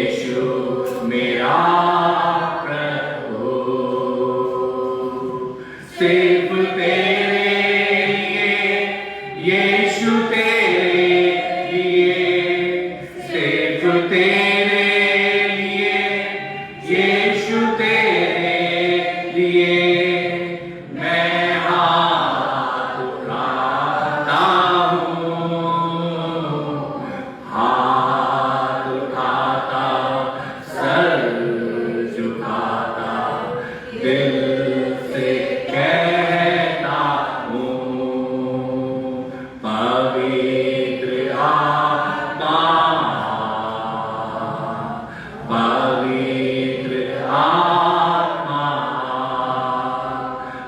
यीशु मेरा प्रभु, सिर्फ तेरे लिए यीशु, तेरे लिए, सिर्फ तेरे लिए यीशु, तेरे लिए मैं हाथ उठाता हूँ, हाथ उठाता, सर झुकाता, दिल से कहता हूँ, पवित्र आत्मा, पवित्र आत्मा,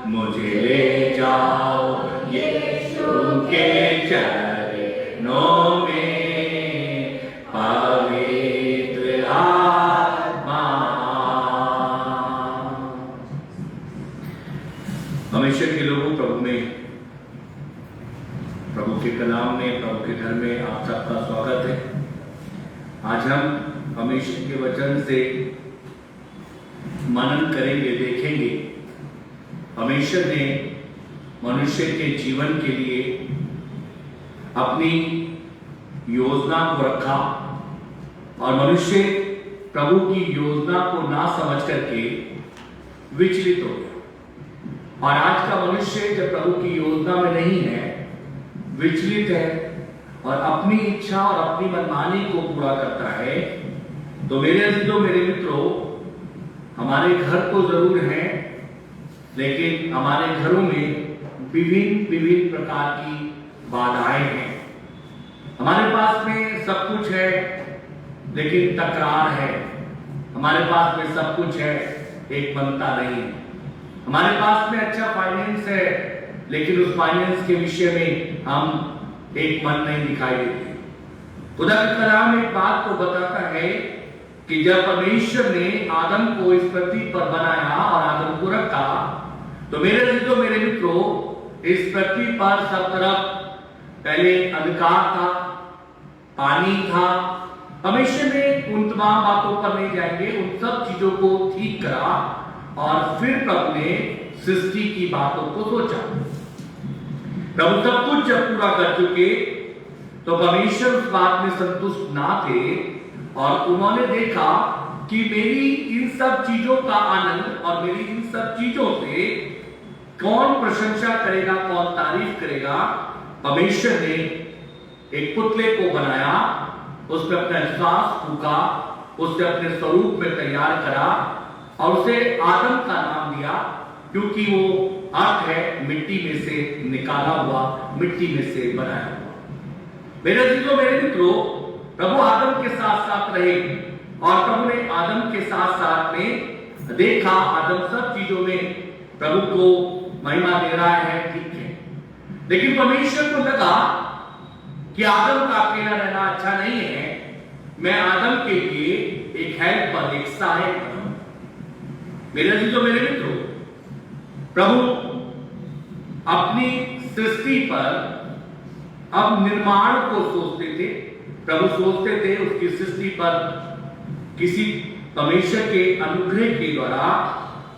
मुझे ले जाओ यीशु के चरणों में, पवित्र आत्मा। परमेश्वर के लोगों, प्रभु में, प्रभु के कलाम में, प्रभु के घर में आप सबका स्वागत है। आज हम परमेश्वर के वचन से मनन करेंगे, देखेंगे परमेश्वर ने मनुष्य के जीवन के लिए अपनी योजना को रखा और मनुष्य प्रभु की योजना को ना समझ करके विचलित हो गया। और आज का मनुष्य जब प्रभु की योजना में नहीं है, विचलित है और अपनी इच्छा और अपनी मनमानी को पूरा करता है, तो मेरे अजीजों, मेरे मित्रों, हमारे घर तो जरूर हैं, लेकिन हमारे घरों में विभिन्न विभिन्न प्रकार की बाधाएं हैं। हमारे पास में सब कुछ है, लेकिन तकरार है। हमारे पास में सब कुछ है, एक बनता नहीं है। हमारे पास में अच्छा फाइनेंस है, लेकिन उस फाइनेंस के विषय में हम एक मन नहीं दिखाई देते। खुदा का कलाम एक बात को बताता है कि जब परमेश्वर ने आदम को इस पृथ्वी पर बनाया और आदम को रखा, तो मेरे अजीजों, मेरे मित्रों, इस पृथ्वी पर सब तरफ पहले अंधकार था, पानी था। परमेश्वर ने उन तमाम बातों पर नहीं जाएंगे, उन सब चीजों को ठीक करा और फिर प्रभु ने सृष्टि की बातों को सोचा। प्रभु सब कुछ जब पूरा कर चुके, तो परमेश्वर उस बात में संतुष्ट ना थे और उन्होंने देखा कि मेरी इन सब चीजों का आनंद और मेरी इन सब चीजों से कौन प्रशंसा करेगा, कौन तारीफ करेगा। परमेश्वर ने एक पुतले को बनाया, उस पर अपना श्वास फूका, उसे अपने स्वरूप में तैयार करा और उसे आदम का नाम दिया, क्योंकि वो अर्थ है मिट्टी में से निकाला हुआ, मिट्टी में से बनाया हुआ। मेरे अजीजों, मेरे मित्रों, प्रभु आदम के साथ साथ रहे और प्रभु ने आदम के साथ साथ में देखा, आदम सब चीजों में प्रभु को महिमा दे रहा है, ठीक है। लेकिन परमेश्वर को लगा कि आदम का अकेला रहना अच्छा नहीं है, मैं आदम के लिए एक हेल्पर, एक सहायक बनाऊं। मेरे अजीजों, मेरे मित्रों, प्रभु अपनी सृष्टि पर अब निर्माण को सोचते थे। प्रभु सोचते थे उसकी सृष्टि पर किसी परमेश्वर के अनुग्रह के द्वारा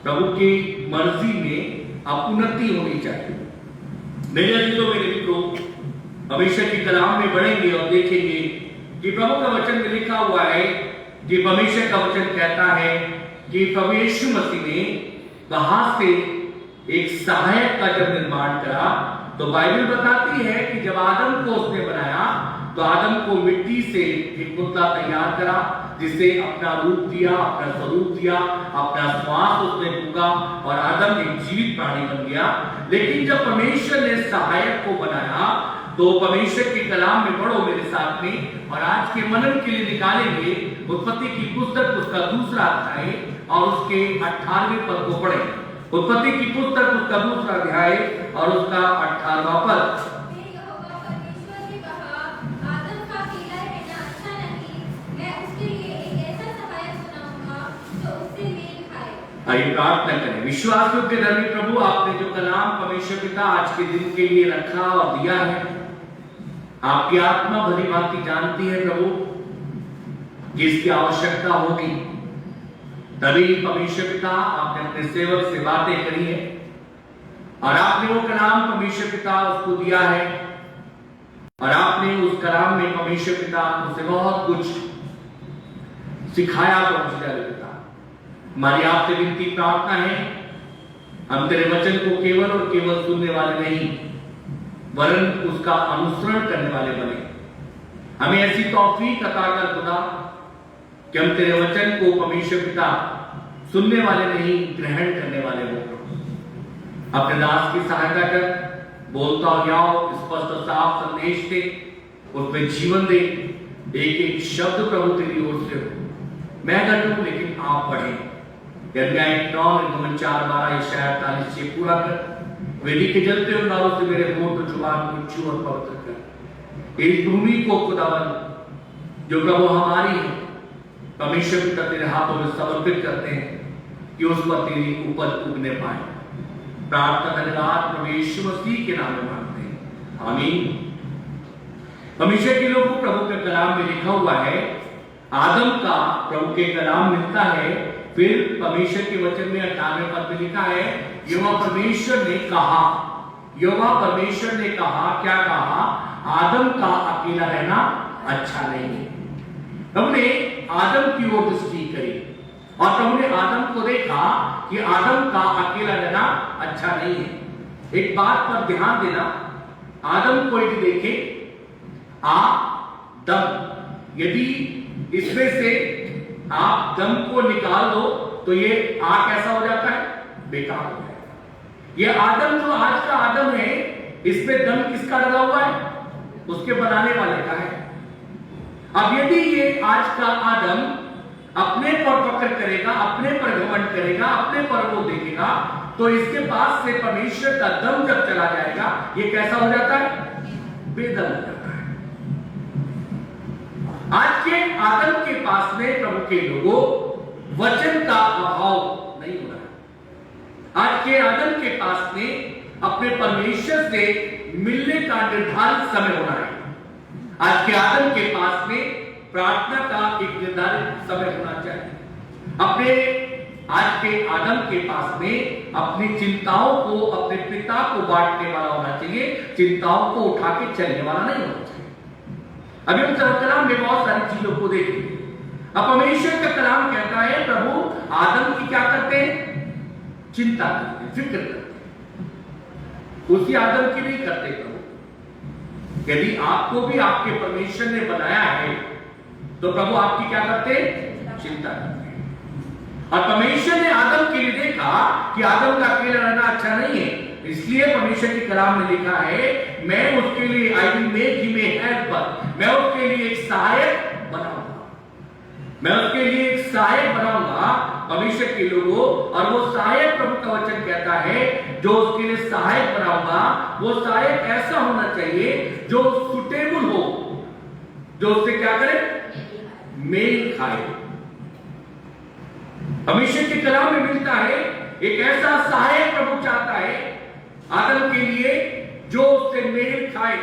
प्रभु की मर्जी में उन्नति होनी चाहिए। मेरे अजीजों, मेरे मित्रों, परमेश्वर के कलाम में बढ़ेंगे और देखेंगे कि प्रभु का वचन में लिखा हुआ है कि परमेश्वर का वचन कहता है कि प्रभु यीशु मसीह ने वहां से एक सहायक का जब निर्माण करा, तो बाइबल बताती है कि जब आदम को उसने बनाया, तो आदम को मिट्टी से एक पुतला तैयार करा, जिसे अपना रूप दिया, अपना स्वरूप दिया, अपना श्वास उसने फूका और आदम एक जीवित प्राणी बन गया। लेकिन जब परमेश्वर ने सहायक को बनाया, तो परमेश्वर के कलाम में पढ़ो मेरे साथ में, और आज के मनन के लिए निकालेंगे उत्पत्ति की पुस्तक, उसका दूसरा अध्याय और उसके 18वें पद को पढ़ें। उत्पत्ति की पुस्तक उसका दूसरा अध्याय और उसका 18वां पद। आइए प्रार्थना करें। विश्वास योग्य धर्मी प्रभु, आपने जो कलाम परमेश्वर पिता आज के दिन के लिए रखा और दिया है, आपकी आत्मा भली भांति जानती है प्रभु, जिसकी आवश्यकता होगी, तभी परमेश्वर पिता आपने अपने सेवक से बातें करी है और आपने वो कलाम परमेश्वर पिता उसको दिया है और आपने उस कलाम में परमेश्वर पिता उसे बहुत कुछ सिखाया। परमेश्वर पिता, हमारी आपसे विनती प्रार्थना है, हम तेरे वचन को केवल और केवल सुनने वाले नहीं वरन उसका अनुसरण करने वाले बने। हमें ऐसी तौफीक अता कर खुदा कि हम तेरे वचन को परमेश्वर पिता सुनने वाले नहीं ग्रहण करने वाले हो। अपने दास की सहायता कर, बोलता हो जाओ, स्पष्ट और साफ संदेश दे, उसमें जीवन दे। एक एक शब्द प्रभु तेरी ओर से हो, मैं घटूं लेकिन आप बढ़े। यदिगाय 9 4 12 यशायाह 48 से पूरा कर। वेदी के जलते उंगारों से मेरे होंठ और जुबान को छू और पवित्र कर। इस भूमि को खुदावन जो प्रभु हमारी है, परमेश्वर पिता तेरे हाथों में समर्पित करते हैं कि उस पर तेरी उपज उगने पाए। प्रार्थना धन्यवाद प्रभु यीशु मसीह के नाम में मांगते हैं, आमीन। परमेश्वर के लोगों को प्रभु के कलाम में लिखा हुआ है, आदम का प्रभु के कलाम मिलता है। फिर परमेश्वर के वचन में 98वें पद में लिखा है, यहोवा परमेश्वर ने कहा, यहोवा परमेश्वर ने कहा, क्या कहा? आदम का अकेला रहना अच्छा नहीं है। प्रभु ने आदम की ओर दृष्टि करी और प्रभु ने आदम को देखा कि आदम का अकेला रहना अच्छा नहीं है। एक बात पर ध्यान देना, आदम को यदि देखे दम, यदि इसमें से आप दम को निकाल दो तो ये कैसा हो जाता है? बेकार हो जाएगा। ये आदम जो आज का आदम है, इसमें दम किसका लगा हुआ है? उसके बनाने वाले का है। अब यदि ये आज का आदम अपने पर पकड़ करेगा, अपने पर घमंड करेगा, अपने पर वो देखेगा, तो इसके पास से परमेश्वर का दम जब चला जाएगा, ये कैसा हो जाता है? बेदम हो जाता है। आज के आदम के पास में प्रभु के लोगों वचन का अभाव नहीं हो रहा। आज के आदम के पास में अपने परमेश्वर से मिलने का निर्धारित समय होना है। आज के आदम के पास में प्रार्थना का एक निर्धारित समय होना चाहिए। अपने आज के आदम के पास में अपनी चिंताओं को अपने पिता को बांटने वाला होना चाहिए, चिंताओं को उठा के चलने वाला नहीं होना चाहिए। अभी हम कलाम में बहुत सारी चीजों को देखेंगे। अब परमेश्वर का कलाम कहता है, प्रभु आदम की क्या करते हैं? चिंता करते हैं, फिक्र करते हैं। उसी आदम की नहीं करते प्रभु। यदि आपको भी आपके परमेश्वर ने बनाया है तो प्रभु आपकी क्या करते हैं? चिंता करते हैं। और परमेश्वर ने आदम के लिए देखा कि आदम का अकेला रहना अच्छा नहीं है, इसलिए परमेश्वर के कलाम में लिखा है, मैं उसके लिए I will make him a helper, मैं उसके लिए एक सहायक बनाऊंगा, मैं उसके लिए एक सहायक बनाऊंगा परमेश्वर के लोगों। और वो सहायक प्रभु का वचन कहता है, जो उसके लिए सहायक बनाऊंगा, वो सहायक ऐसा होना चाहिए जो सुटेबल हो, जो उससे क्या करे? मेल खाए। परमेश्वर के कलाम में मिलता है, एक ऐसा सहायक प्रभु चाहता है आदम के लिए जो उससे मेल खाए।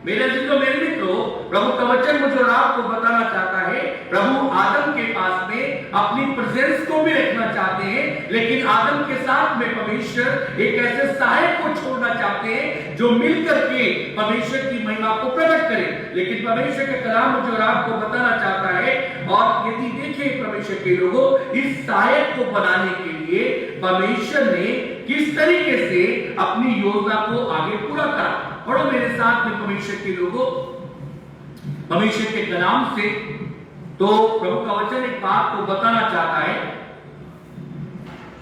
मेरे जिनको मेरे मित्रों, प्रभु का वचन मुझे और आपको बताना चाहता है, प्रभु आदम के पास में अपनी प्रेजेंस को भी रखना चाहते हैं, लेकिन आदम के साथ में परमेश्वर एक ऐसे सहायक को छोड़ना चाहते हैं जो मिलकर के परमेश्वर की महिमा को प्रकट करे। लेकिन परमेश्वर के कलाम मुझे और आपको बताना चाहता है, और यदि देखें परमेश्वर के लोगों, इस सहायक को बनाने के लिए परमेश्वर ने किस तरीके से अपनी योजना को आगे पूरा करा। पढ़ो मेरे साथ में परमेश्वर के लोगों, परमेश्वर के कलाम से। तो प्रभु का वचन एक बात को बताना चाहता है।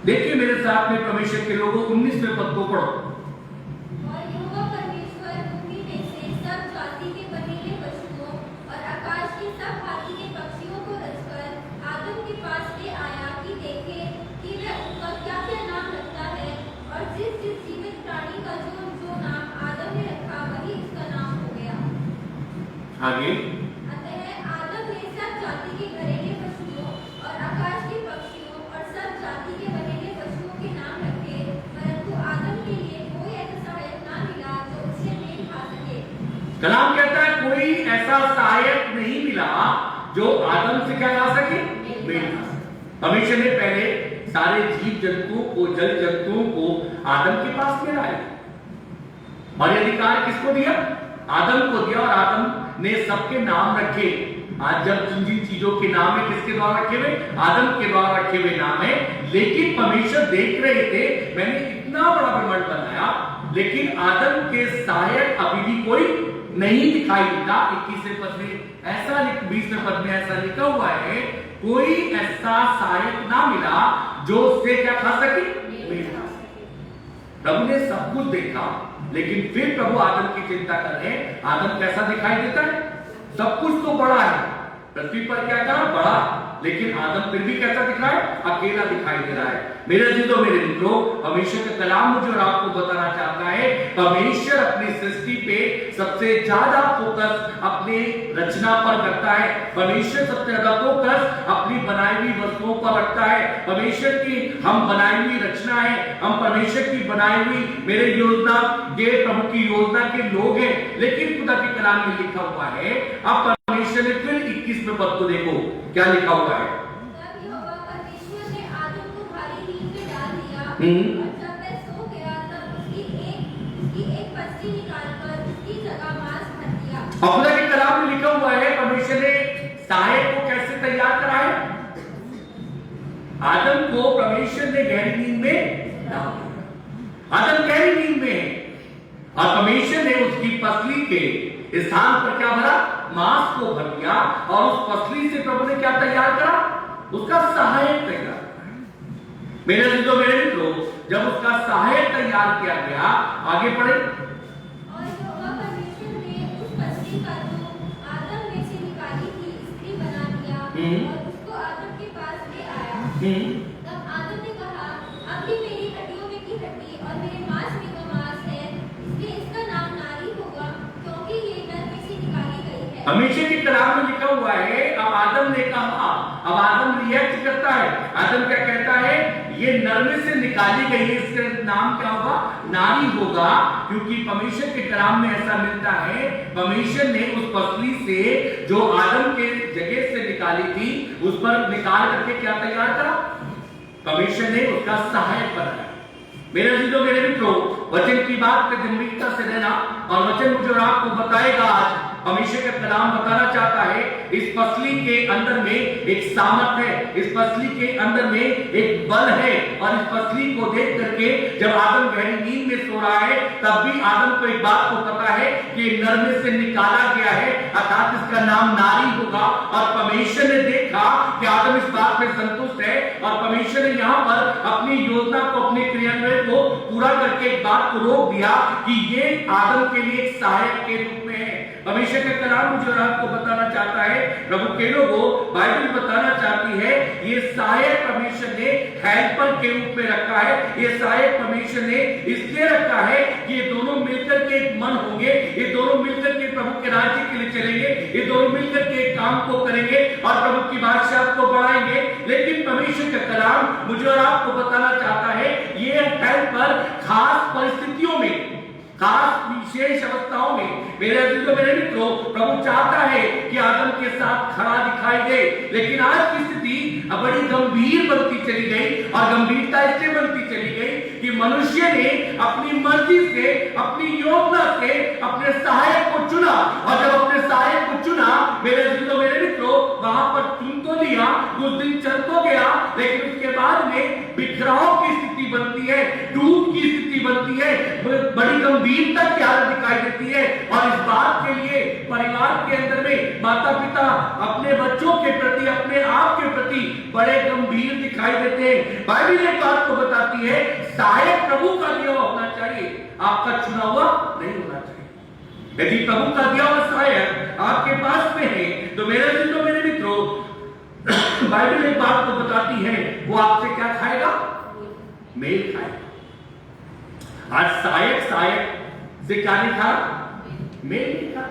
देखिए मेरे साथ में परमेश्वर के लोगों 19वें पद को पढ़ो। और यहोवा परमेश्वर भूमि में से सब जाति के बनेले पशुओं और आकाश के सब हाथी के पक्षियों को रचकर आदम के पास ले आया कि देखे कि वह उनका क्या क्या नाम रखता है। और जिस जिस जीवित प्राणी का जो जो नाम आदम ने रखा, वही उसका नाम हो गया। आगे, अतः आदम ने सब जाति के घरेलू पशुओं और आकाश के पक्षियों और सब जाति के बनेले पशुओं के नाम रखे, परंतु आदम के लिए कोई ऐसा सहायक ना मिला जो उससे मेल खा सके। कलाम कहता है कोई ऐसा सहायक नहीं मिला जो आदम से क्या खा सके, मेल खा सके। परमेश्वर ने पहले सारे जीव जंतुओं को, जल जंतुओं को आदम के पास में लाया और ये अधिकार किसको दिया, आदम को दिया। और आदम ने सबके नाम रखे। आज जब जिन जिन चीजों के नाम है किसके द्वारा रखे हुए, आदम के द्वारा रखे हुए नाम है। लेकिन परमेश्वर देख रहे थे मैंने इतना बड़ा ब्रह्मांड बनाया लेकिन आदम के सहायक अभी भी कोई नहीं दिखाई देता। 21वें पद में ऐसा 20वें पद में ऐसा लिखा हुआ है, कोई ऐसा सहायक ना मिला जो उससे क्या खा सके, मेल खा सके। प्रभु ने सब कुछ देखा लेकिन फिर प्रभु आदम की चिंता कर रहे हैं। आदम कैसा दिखाई देता है, सब कुछ तो बड़ा है, पृथ्वी पर क्या कहा बड़ा, लेकिन आदम फिर भी कैसा दिखा है, अकेला दिखाई दे रहा है। मेरे अजीजों, मेरे मित्रों, परमेश्वर का कलाम मुझे और आपको बताना चाहता है, परमेश्वर अपनी सृष्टि पे सबसे ज्यादा फोकस अपने रचना पर करता है। परमेश्वर सबसे ज्यादा फोकस अपनी बनाई हुई वस्तुओं पर रखता है। परमेश्वर की हम बनाई हुई रचना है, हम परमेश्वर की बनाई हुई मेरे योजना के प्रभु की योजना के लोग हैं। लेकिन खुदा के कलाम में लिखा हुआ है, अब परमेश्वर ने फिर 21वें पद को देखो क्या लिखा हुआ है। तब यहोवा परमेश्वर ने आदम को भारी नींद में डाल दिया और जब वह सो गया तब उसकी एक पसली निकालकर उसकी जगह मांस भर दिया। और खुदा के कलाम में लिखा हुआ है परमेश्वर ने सहायक को कैसे तैयार करा है, आदम को परमेश्वर ने गहरी नींद में डाल दिया। आदम गहरी नींद में है और परमेश्वर ने उसकी पसली के स्थान पर क्या भरा, मांस को भर दिया। और उस पसली से प्रभु ने क्या तैयार करा, उसका सहायक तैयार करा। मेरे अजीजों, मेरे मित्रों, जब उसका सहायक तैयार किया गया, आगे पढ़े। और यहोवा परमेश्वर ने उस पसली का जो आदम में से निकाली थी स्त्री बना दिया और उसको आदम के पास ले आया। तब आदम ने कहा, अब ये मेरी हड्डियों में की हड्डी और मेरे मांस में का मांस है, इसलिए इसका नाम नारी होगा क्योंकि ये नर में से निकाली गई है। हमेशा के कलाम में लिखा हुआ है, अब आदम ने कहा, अब आदम रिएक्ट करता है। आदम क्या कहता है, ये नर में से निकाली गई है, इसका नाम क्या होगा, नारी होगा। क्योंकि परमेश्वर के कलाम में ऐसा मिलता है, परमेश्वर ने उस पसली से जो आदम के जगह से निकाली थी उस पर निकाल करके क्या तैयार करा, परमेश्वर ने उसका सहायक बनाया। मेरे अजीजों, मेरे मित्रों, वचन की बात पे गंभीरता से रहना और वचन मुझे और आपको बताएगा। आज परमेश्वर का कलाम बताना चाहता है, इस पसली के अंदर में एक सामर्थ है, इस पसली के अंदर में एक बल है। और इस पसली को देख करके जब आदम गहरी नींद में सो रहा है तब भी आदम को एक बात को पता है कि नर में से निकाला गया है, अर्थात इसका नाम नारी होगा। और परमेश्वर ने देखा कि आदम इस बात में संतुष्ट है और परमेश्वर ने यहाँ पर अपनी योजना को, अपने क्रियान्वयन को पूरा करके एक बात को रोक दिया कि ये आदम के लिए एक सहायक के रूप में है। परमेश्वर का कलाम मुझे और आपको बताना चाहता है, प्रभु के लोगों, बाइबल बताना चाहती है, ये सहायक परमेश्वर ने हेल्पर के रूप में रखा है। ये सहायक परमेश्वर ने इसलिए रखा है कि ये दोनों मिलकर के एक मन होंगे, ये दोनों मिलकर के प्रभु के राज्य के लिए चलेंगे, ये दोनों मिलकर के एक काम को करेंगे और प्रभु की बादशाह को बढ़ाएंगे। लेकिन परमेश्वर का कलाम मुझे और आपको बताना चाहता है, ये हेल्पर खास परिस्थितियों में, खास विशेष अवस्थाओं में, मेरे अजीजों, मेरे मित्रों, प्रभु चाहता है कि आदम के साथ खड़ा दिखाई दे। लेकिन आज की स्थिति बड़ी गंभीर बनती चली गई और गंभीरता इसलिए बनती चली गई कि मनुष्य ने अपनी मर्जी से, अपनी योजना से अपने सहायक को चुना। और जब अपने सहायक को चुना, मेरे अजीजों, मेरे मित्रों, वहां पर चुन तो लिया, कुछ दिन चल तो गया, लेकिन उसके बाद में बिखराव की स्थिति बनती है, टूट की स्थिति बनती है, बड़ी गंभीरता की हालत दिखाई देती है। और इस बात के लिए परिवार के अंदर में माता पिता अपने बच्चों के प्रति, अपने आप के प्रति बड़े गंभीर दिखाई देते हैं। बाइबल एक बात को बताती है, सहायक प्रभु का दिया हुआ होना चाहिए, आपका चुना हुआ नहीं होना चाहिए। यदि प्रभु का दिया हुआ सहायक आपके पास में है तो मेरे अजीजों, मेरे मित्रों, बाइबल एक बात को बताती है, वो आपसे क्या खाएगा, मेल खाएगा। आज सहायक से क्या लिखा, मेल लिखा।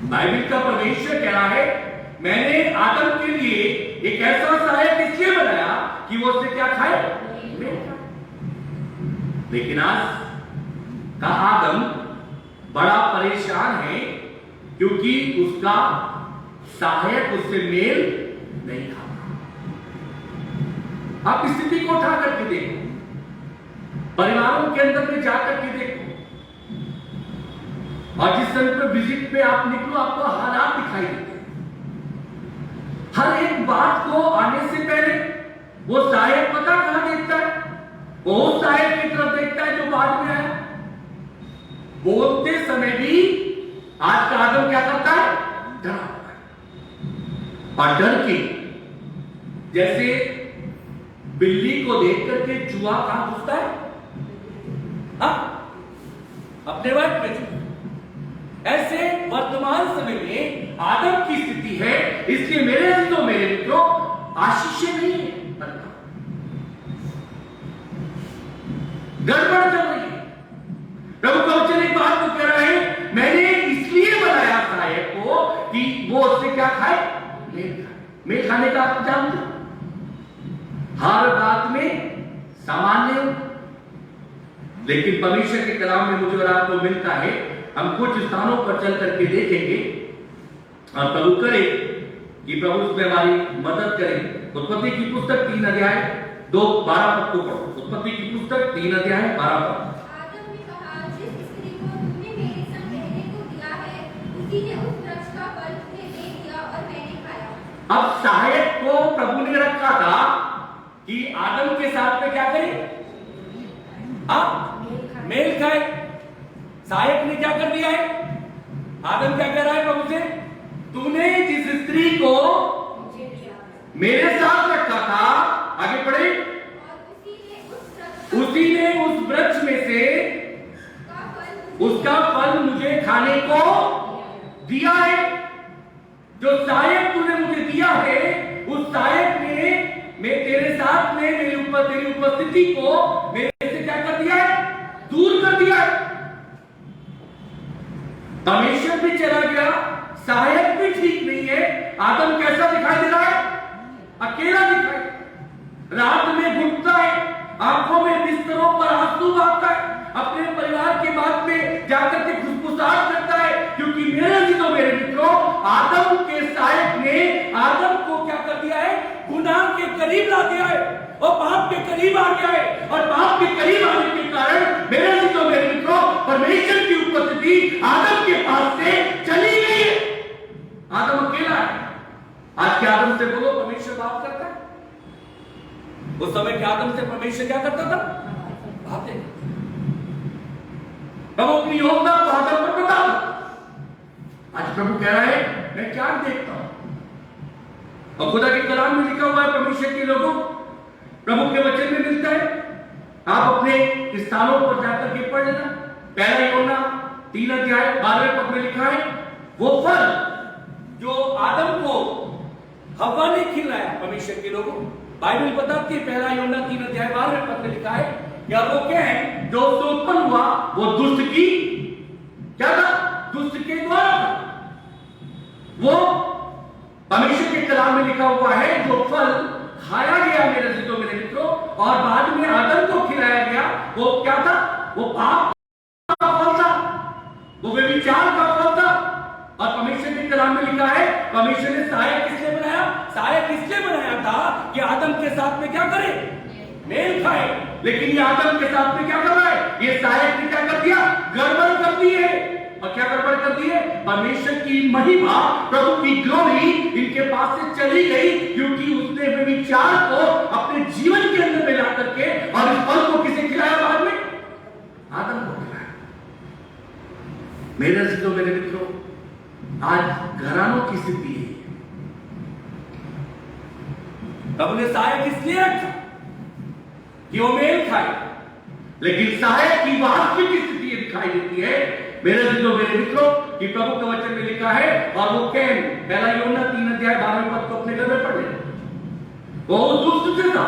बाइबल का परमेश्वर कह रहा है, मैंने आदम के लिए एक ऐसा सहायक इसलिए बनाया कि वो उससे क्या खाए, मेल खाए। लेकिन आज का आदम बड़ा परेशान है क्योंकि उसका सहायक उससे मेल नहीं खाता। आप स्थिति को उठा करके देखो, परिवारों के अंदर में जाकर के देखो, और जिस समय पर विजिट पे आप निकलो आपको हालात दिखाई देते हैं। हर एक बात को आने से पहले वो सहायक पता कहां देखता है, वो सहायक की तरफ देखता है जो बाद में आया। बोलते समय भी आज का आदम क्या करता है, डरा हुआ है। और डर के जैसे बिल्ली को देख करके चूहा कहां घुसता है, अपने वक्त में। ऐसे वर्तमान समय में आदम की स्थिति है, इसलिए मेरे मित्रों आशीष नहीं है, गड़बड़ चल रही है। प्रभु का वचन एक बात तो कह रहा है, मैंने इसलिए बनाया सहायक को कि वो उससे क्या खाए, मेल खाए। मेल खाने का आप जानते हो, हर बात में सामान्य, लेकिन परमेश्वर के कलाम में मुझे और आपको मिलता है। हम कुछ स्थानों पर चल करके देखेंगे और प्रभु करे कि प्रभु उसमें हमारी मदद करें। उत्पत्ति की पुस्तक 3 अध्याय 2-12 पद को पढ़ो। उत्पत्ति की पुस्तक 3 अध्याय 12 पद। आदम ने कहा, जिस स्त्री को तुमने मेरे संग रहने को दिया है, उसी ने उस वृक्ष का फल तुम्हें दे दिया और मैंने खाया। अब सहायक को प्रभु ने रखा था कि आदम के साथ में क्या करे, मेल खाए। सहायक ने क्या कर दिया है, आदम क्या कह रहा है प्रभु से, तूने जिस स्त्री को मेरे साथ रखा था, आगे पढ़े, उसी ने उस वृक्ष में से उसका फल मुझे खाने को दिया है। जो सहायक तूने मुझे दिया है, उस सहायक ने मैं तेरे साथ में तेरी उपस्थिति को मेरे से क्या कर दिया है, दूर कर दिया है। परमेश्वर भी चला गया, सहायक भी ठीक नहीं है। आदम कैसा दिखाई दे रहा है, अकेला दिखाई, रात में घुटता है, आंखों में बिस्तरों पर आंसू बहाता है, अपने परिवार के बाद में जाकर के खुशबुसाहट करता है, क्योंकि मेरे मित्रों आदम के सहायक ने आदम को क्या कर दिया है, गुनाह के करीब ला दिया है और पाप के करीब आ गया है। और पाप के करीब आने के कारण मेरे मित्रों परमेश्वर की उपस्थिति आदम के पास से चली गई है। आदम अकेला है। आज के आदम से बोलो, परमेश्वर बात करता है। उस समय के आदम से परमेश्वर क्या करता था, बातें। प्रभु अपनी योजना को आदम पर बता दो। आज प्रभु कह रहा है, मैं क्या देखता हूं। और खुदा के कलाम में लिखा हुआ है, परमेश्वर के लोगों, प्रभु के वचन में मिलता है। आप अपने स्थानों पर जाकर के पढ़ लेना। पहला यूहन्ना 3 अध्याय 12वें पद में लिखा है, वो फल जो आदम को हव्वा ने खिलाया, परमेश्वर के लोगों, बाइबल बताती है, पहला यूहन्ना 3 अध्याय 12वें पद में लिखा है, क्या वो क्या है, जो उससे उत्पन्न हुआ वो दुष्ट की क्या था, दुष्ट के द्वारा था। वो परमेश्वर के कलाम में लिखा हुआ है, जो फल खाया गया मेरे मित्रों और बाद में आदम को खिलाया गया, वो क्या था, वो पाप का फल था, वो व्यभिचार का फल था। और परमेश्वर के कलाम में लिखा है, परमेश्वर ने सहायक किसलिए बनाया, सहायक इसलिए बनाया था कि आदम के साथ में क्या करे, मेल खाए। लेकिन ये आदम के साथ में क्या कर रहा है, ये सहायक ने क्या कर दिया, गड़बड़ कर दी है। और क्या गड़बड़ कर दी है, परमेश्वर की महिमा, प्रभु की ग्लोरी इनके पास से चली गई, क्योंकि उसने व्यभिचार को अपने जीवन के अंदर मिला करके, और इस फल को किसे खिलाया बाद में, आदम को खिलाया। मेरे मित्रों, आज घरानों की स्थिति है, प्रभु ने सहायक इसलिए रखा कि वो मेल खाए, लेकिन सहायक की वास्तविक स्थिति दिखाई देती है मेरे मित्रों कि प्रभु के वचन में लिखा है, और वो कैन, पहला यूहन्ना 3 अध्याय 12वें पद को अपने घर में पढ़ लें, वो दुष्ट से था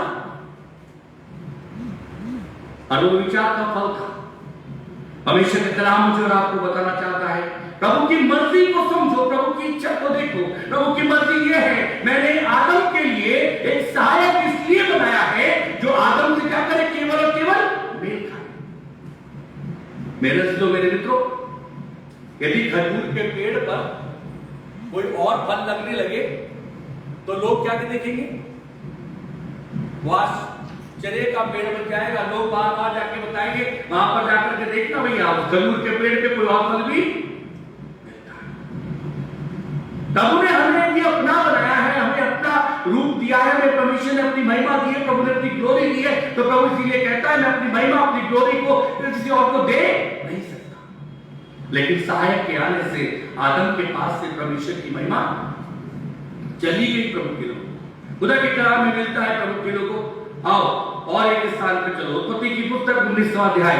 और वो विचार का फल था। परमेश्वर के कलाम मुझे और आपको बताना चाहता है, प्रभु की मर्जी को समझो, प्रभु की इच्छा को देखो। प्रभु की मर्जी ये है, मैंने आदम के लिए एक सहायक इसलिए बनाया है जो आदम से क्या करे, केवल और केवल मेल खाए। मेरे मित्रों, यदि खजूर के पेड़ पर कोई और फल लगने लगे तो लोग क्या देखेंगे, वहां चने का पेड़ बन जाएगा, लोग बार बार जाके बताएंगे, वहां पर जाकर के देखना भैया उस खजूर के पेड़ पे कोई और फल भी मिलता है। प्रभु ने हमें ये अपना बनाया है, हमें अपना रूप दिया है, हमें परमेश्वर ने अपनी महिमा दी है, प्रभु ने अपनी ग्लोरी दी है, तो प्रभु इसीलिए कहता है मैं अपनी महिमा अपनी ग्लोरी को किसी और को दे नहीं सकता। लेकिन सहायक के आने से आदम के पास से परमेश्वर की महिमा चली गई प्रभु के लोग। खुदा के कलाम में मिलता है प्रभु के लोगों, आओ और एक स्थान पर चलो, उत्पत्ति की पुस्तक 19वां अध्याय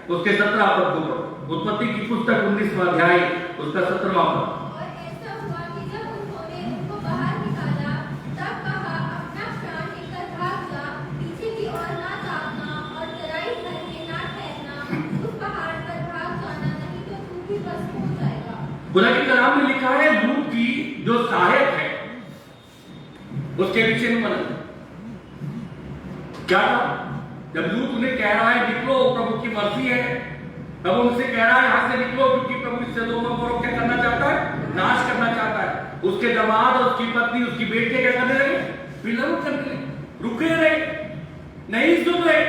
उसके 17 पद को पढ़ो। उत्पत्ति की पुस्तक 19वां अध्याय उसका 17वां पद। और ऐसा हुआ कि जब उन्होंने उनको बाहर निकाला, तब कहा अपना प्राण लेकर भाग जा, पीछे की ओर ना ताकना और जराई भर के ना ठहरना, उस पहाड़ पर भाग जाना, नहीं तो तू भी भस्म हो जाएगा। खुदा के कलाम में लिखा है लूत की जो सहायक है उसके पीछे मन क्या था। जब लूत उन्हें कह रहा है निकलो प्रभु की मर्जी है, तब उनसे कह रहा है यहां से निकलो, क्योंकि प्रभु इससे दोनों को क्या करना चाहता है, नाश करना चाहता है। उसके दामाद और उसकी पत्नी उसकी बेटी क्या करने लगे, विलंब करने लगे, रुके रहे, नहीं सुन रहे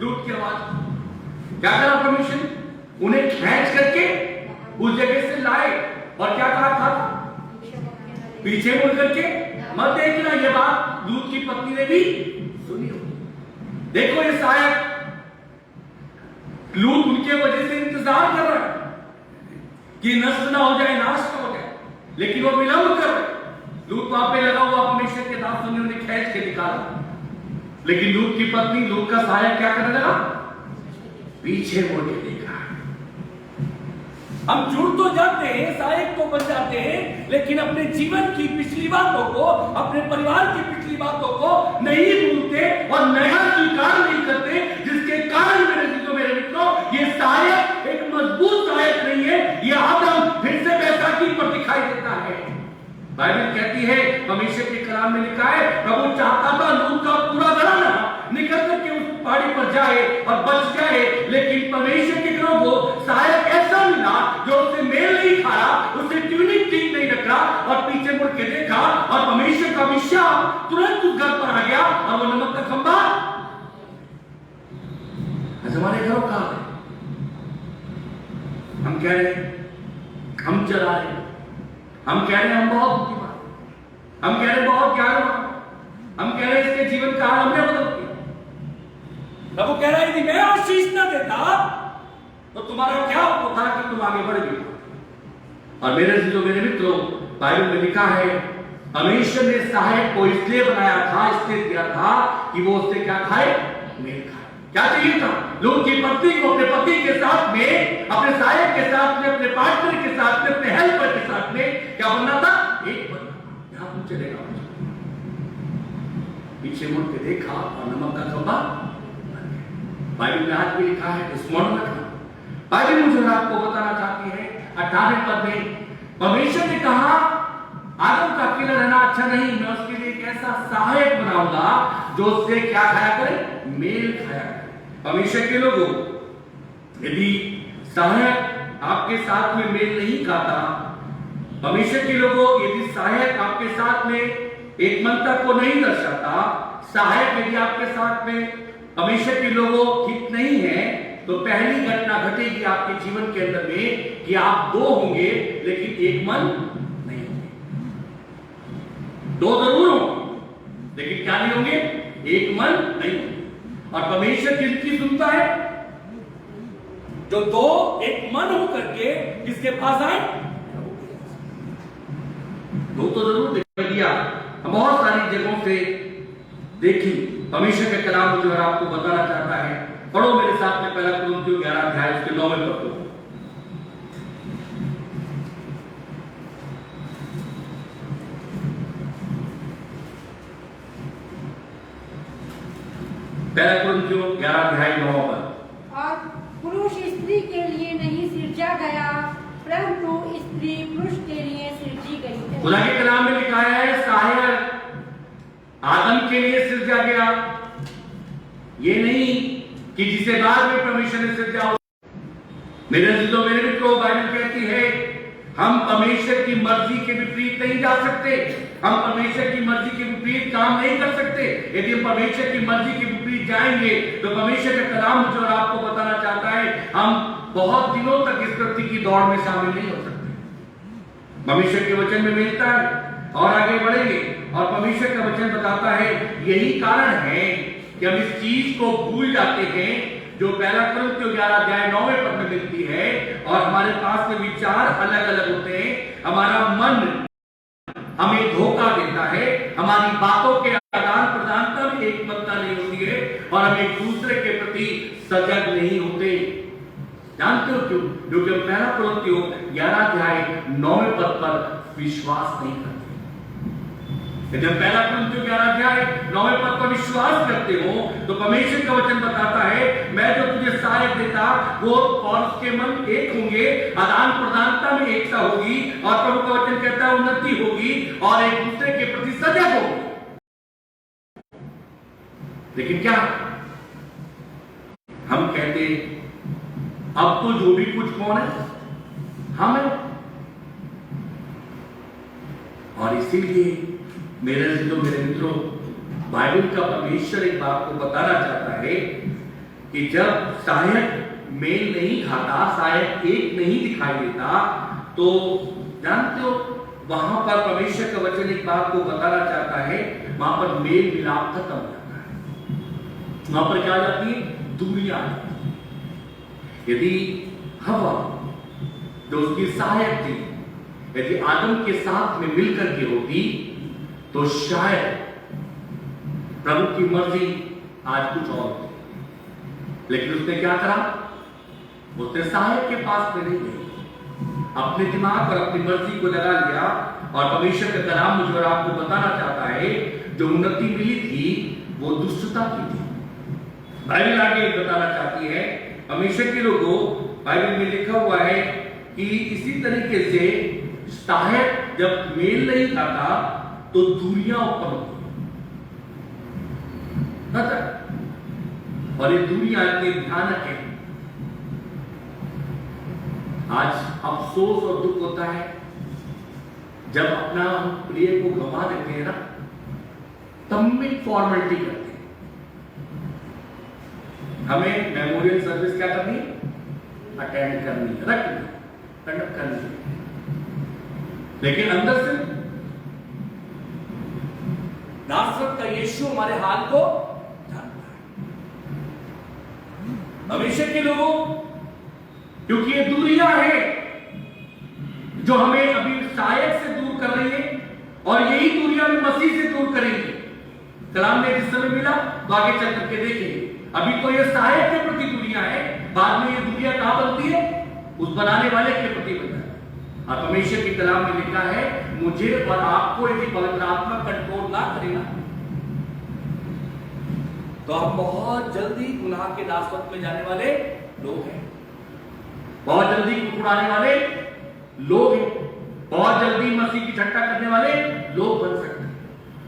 लूत की आवाज। क्या करा परमेश्वर, उन्हें खींच करके उस जगह से लाए और क्या कहा था, पीछे मुड़ करके मत देखना। यह बात लूत की पत्नी ने भी सुनी। देखो ये सहायक लूत उनके वजह से इंतजार कर रहा है कि नष्ट ना हो जाए, नाश ना हो जाए, लेकिन वो विलंब कर रहे। लूत वहां पे लगा हुआ परमेश्वर के दास ने उन्हें खींच के निकाला, लेकिन लूत की पत्नी लूत का सहायक क्या करने लगा, पीछे मुड़ के देखा। हम जुड़ तो जाते हैं, सहायक तो बन जाते हैं, लेकिन अपने जीवन की पिछली बातों को, अपने परिवार की पिछली बातों को नहीं भूलते और नया स्वीकार नहीं करते, जिसके कारण मेरे मित्रों ये सहायक एक मजबूत सहायक नहीं है, ये आदम फिर से बैसाखी पर दिखाई देता है। बाइबल कहती है, परमेश्वर के कलाम में लिखा है, प्रभु चाहता था लूत का पूरा घराना निकल करके उस पहाड़ी पर जाए और बच जाए, लेकिन परमेश्वर के घरों को सहायक ऐसा मिला जो उससे मेल नहीं खाया, उससे ट्यूनिंग ठीक नहीं रखा और पीछे मुड़ के देखा और परमेश्वर का अभिशाप तुरंत उस घर पर आ गया और वो नमक का खंबा हमारे घरों का है। हम कह रहे हम चला रहे, हम कह रहे हम बहुत बुद्धिमान, हम कह रहे बहुत ज्ञानवान, हम कह रहे इसके जीवन का हाल हमने बदल दिया। प्रभु कह रहा है यदि मैं आशीष न देता तो तुम्हारा क्या होता था कि तुम आगे बढ़ गए। और मेरे मित्रों, बाइबल में लिखा है परमेश्वर ने सहायक को इसलिए बनाया था, इसलिए दिया था कि वो उससे क्या खाए, मेल खाए। क्या चाहिए था, लूत की पत्नी को अपने पति के साथ में, अपने सहायक के साथ में, अपने पार्टनर के साथ में, अपने हेल्पर के साथ में क्या बनना था, एक बनना। यहां तुम चलेगा, पीछे मुड़ के देखा और नमक का खंबा। बाइबल में आज भी लिखा है, स्मरण रखना। बाइबल मुझे आपको बताना चाहती है 18वें पद में परमेश्वर ने कहा आदम का अकेला रहना अच्छा नहीं, मैं उसके लिए एक ऐसा सहायक बनाऊंगा जो उससे क्या खाया करे, मेल खाया करे। परमेश्वर के लोगों, यदि सहायक आपके साथ में मेल नहीं खाता, परमेश्वर के लोगों यदि सहायक आपके साथ में एक मनता को नहीं दर्शाता, सहायक यदि आपके साथ में परमेश्वर के लोगों ठीक नहीं है, तो पहली घटना घटेगी आपके जीवन के अंदर में कि आप दो होंगे लेकिन एक मन नहीं होंगे। दो जरूर होंगे लेकिन क्या नहीं होंगे, एक मन नहीं होंगे। और परमेश्वर किसकी सुनता है, जो दो एक मन होकर के किसके पास आए, दो तो जरूर दिखाई दिया। बहुत सारी जगहों से देखी परमेश्वर के कलाम जो है आपको बताना चाहता है। पढ़ो मेरे साथ में पहला कुरिन्थियों 11 अध्याय उसके 9वें पद को। पहला कुरिन्थियों 11 अध्याय 9 पद। और पुरुष स्त्री के लिए नहीं सिरजा गया, परंतु स्त्री पुरुष के लिए सिरजी गई है। खुदा के कलाम में लिखा है सहायक आदम के लिए सिरजा गया, ये नहीं कि जिसे बाद में परमेश्वर ने सिरजा। मेरे मित्रों, बाइबल कहती है हम परमेश्वर की मर्जी के विपरीत नहीं जा सकते, हम परमेश्वर की मर्जी के विपरीत काम नहीं कर सकते। यदि हम परमेश्वर की मर्जी के विपरीत जाएंगे तो परमेश्वर का कलाम मुझे और आपको बताना चाहता है, हम बहुत दिनों तक इस प्रगति की दौड़ में शामिल नहीं हो सकते। परमेश्वर के वचन में मिलता है और आगे बढ़ेंगे, और परमेश्वर का वचन बताता है यही कारण है कि हम इस चीज को भूल जाते हैं जो पहला कुरिन्थियों 11 अध्याय 9वें पद में मिलती है, और हमारे पास में विचार अलग अलग होते हैं, हमारा मन हमें धोखा देता है, हमारी बातों के आदान प्रदान पर एक मत्ता नहीं होती है, और हम एक दूसरे के प्रति सजग नहीं होते। जानते हो क्यों? क्योंकि हम पहला कुरिन्थियों 11 अध्याय 9वें पद पर विश्वास नहीं करते। जब पहला कुरिन्थियों 11 अध्याय 9वें पद पर विश्वास करते हो तो परमेश्वर का वचन बताता है, मैं जो तुझे सहायक देता वो और उसके मन एक होंगे, आदान प्रदानता में एकता होगी, और प्रभु का वचन कहता है उन्नति होगी और एक दूसरे के प्रति सजग होगी। लेकिन क्या हम कहते अब तो जो भी कुछ कौन है, हम है। और इसीलिए मेरे मित्रों, बाइबल का परमेश्वर एक बात को बताना चाहता है कि जब सहायक मेल नहीं खाता, सहायक एक नहीं दिखाई देता, तो जानते हो वहां पर परमेश्वर का वचन एक बात को बताना चाहता है, वहां पर मेल मिलाप खत्म हो जाता है, वहां पर क्या आ जाती है? दूरियां। यदि हवा जो उसकी सहायक थी, यदि आदम के साथ में मिलकर के होती तो शायद प्रभु की मर्जी आज कुछ और होती। लेकिन उसने क्या करा? उसने सहायक के पास में नहीं गई, अपने दिमाग और अपनी मर्जी को लगा लिया, और परमेश्वर का कलाम मुझे और आपको बताना चाहता है जो उन्नति मिली थी वो दुष्टता की थी। बाइबल आगे बताना चाहती है, परमेश्वर के लोगों, बाइबल में लिखा हुआ है कि इसी तरीके से सहायक जब मेल नहीं खाता तो दूरियां उत्पन्न होती, और ये दूरियां इतनी भयानक है। आज अफसोस और दुख होता है जब अपना हम प्रिय को गंवा देते हैं ना, तब में फॉर्मेलिटी करते हैं। हमें मेमोरियल सर्विस क्या करनी है? अटेंड करनी है, कंडक्ट करनी है, लेकिन अंदर से नासरत का यीशु हमारे हाल को जानता है। भविष्य के लोगों, क्योंकि ये दूरियां हैं जो हमें अभी सहायक से दूर कर रही है, और यही दूरियां हमें मसीह से दूर करेंगी। कलाम में जिस समय मिला तो आगे चल करके देखेंगे। अभी तो ये सहायक के प्रति दूरियां हैं, बाद में ये दूरियां कहां बनती है? उस बनाने वाले के प्रति बनता है। और परमेश्वर के कलाम में लिखा है, मुझे और आपको यदि पवित्र आत्मा कंट्रोल ना करेगा तो हम बहुत जल्दी गुनाह के दासत्व में जाने वाले लोग हैं, बहुत जल्दी कुड़ाने वाले लोग हैं, बहुत जल्दी मसीह की ठट्टा करने वाले लोग बन सकते हैं।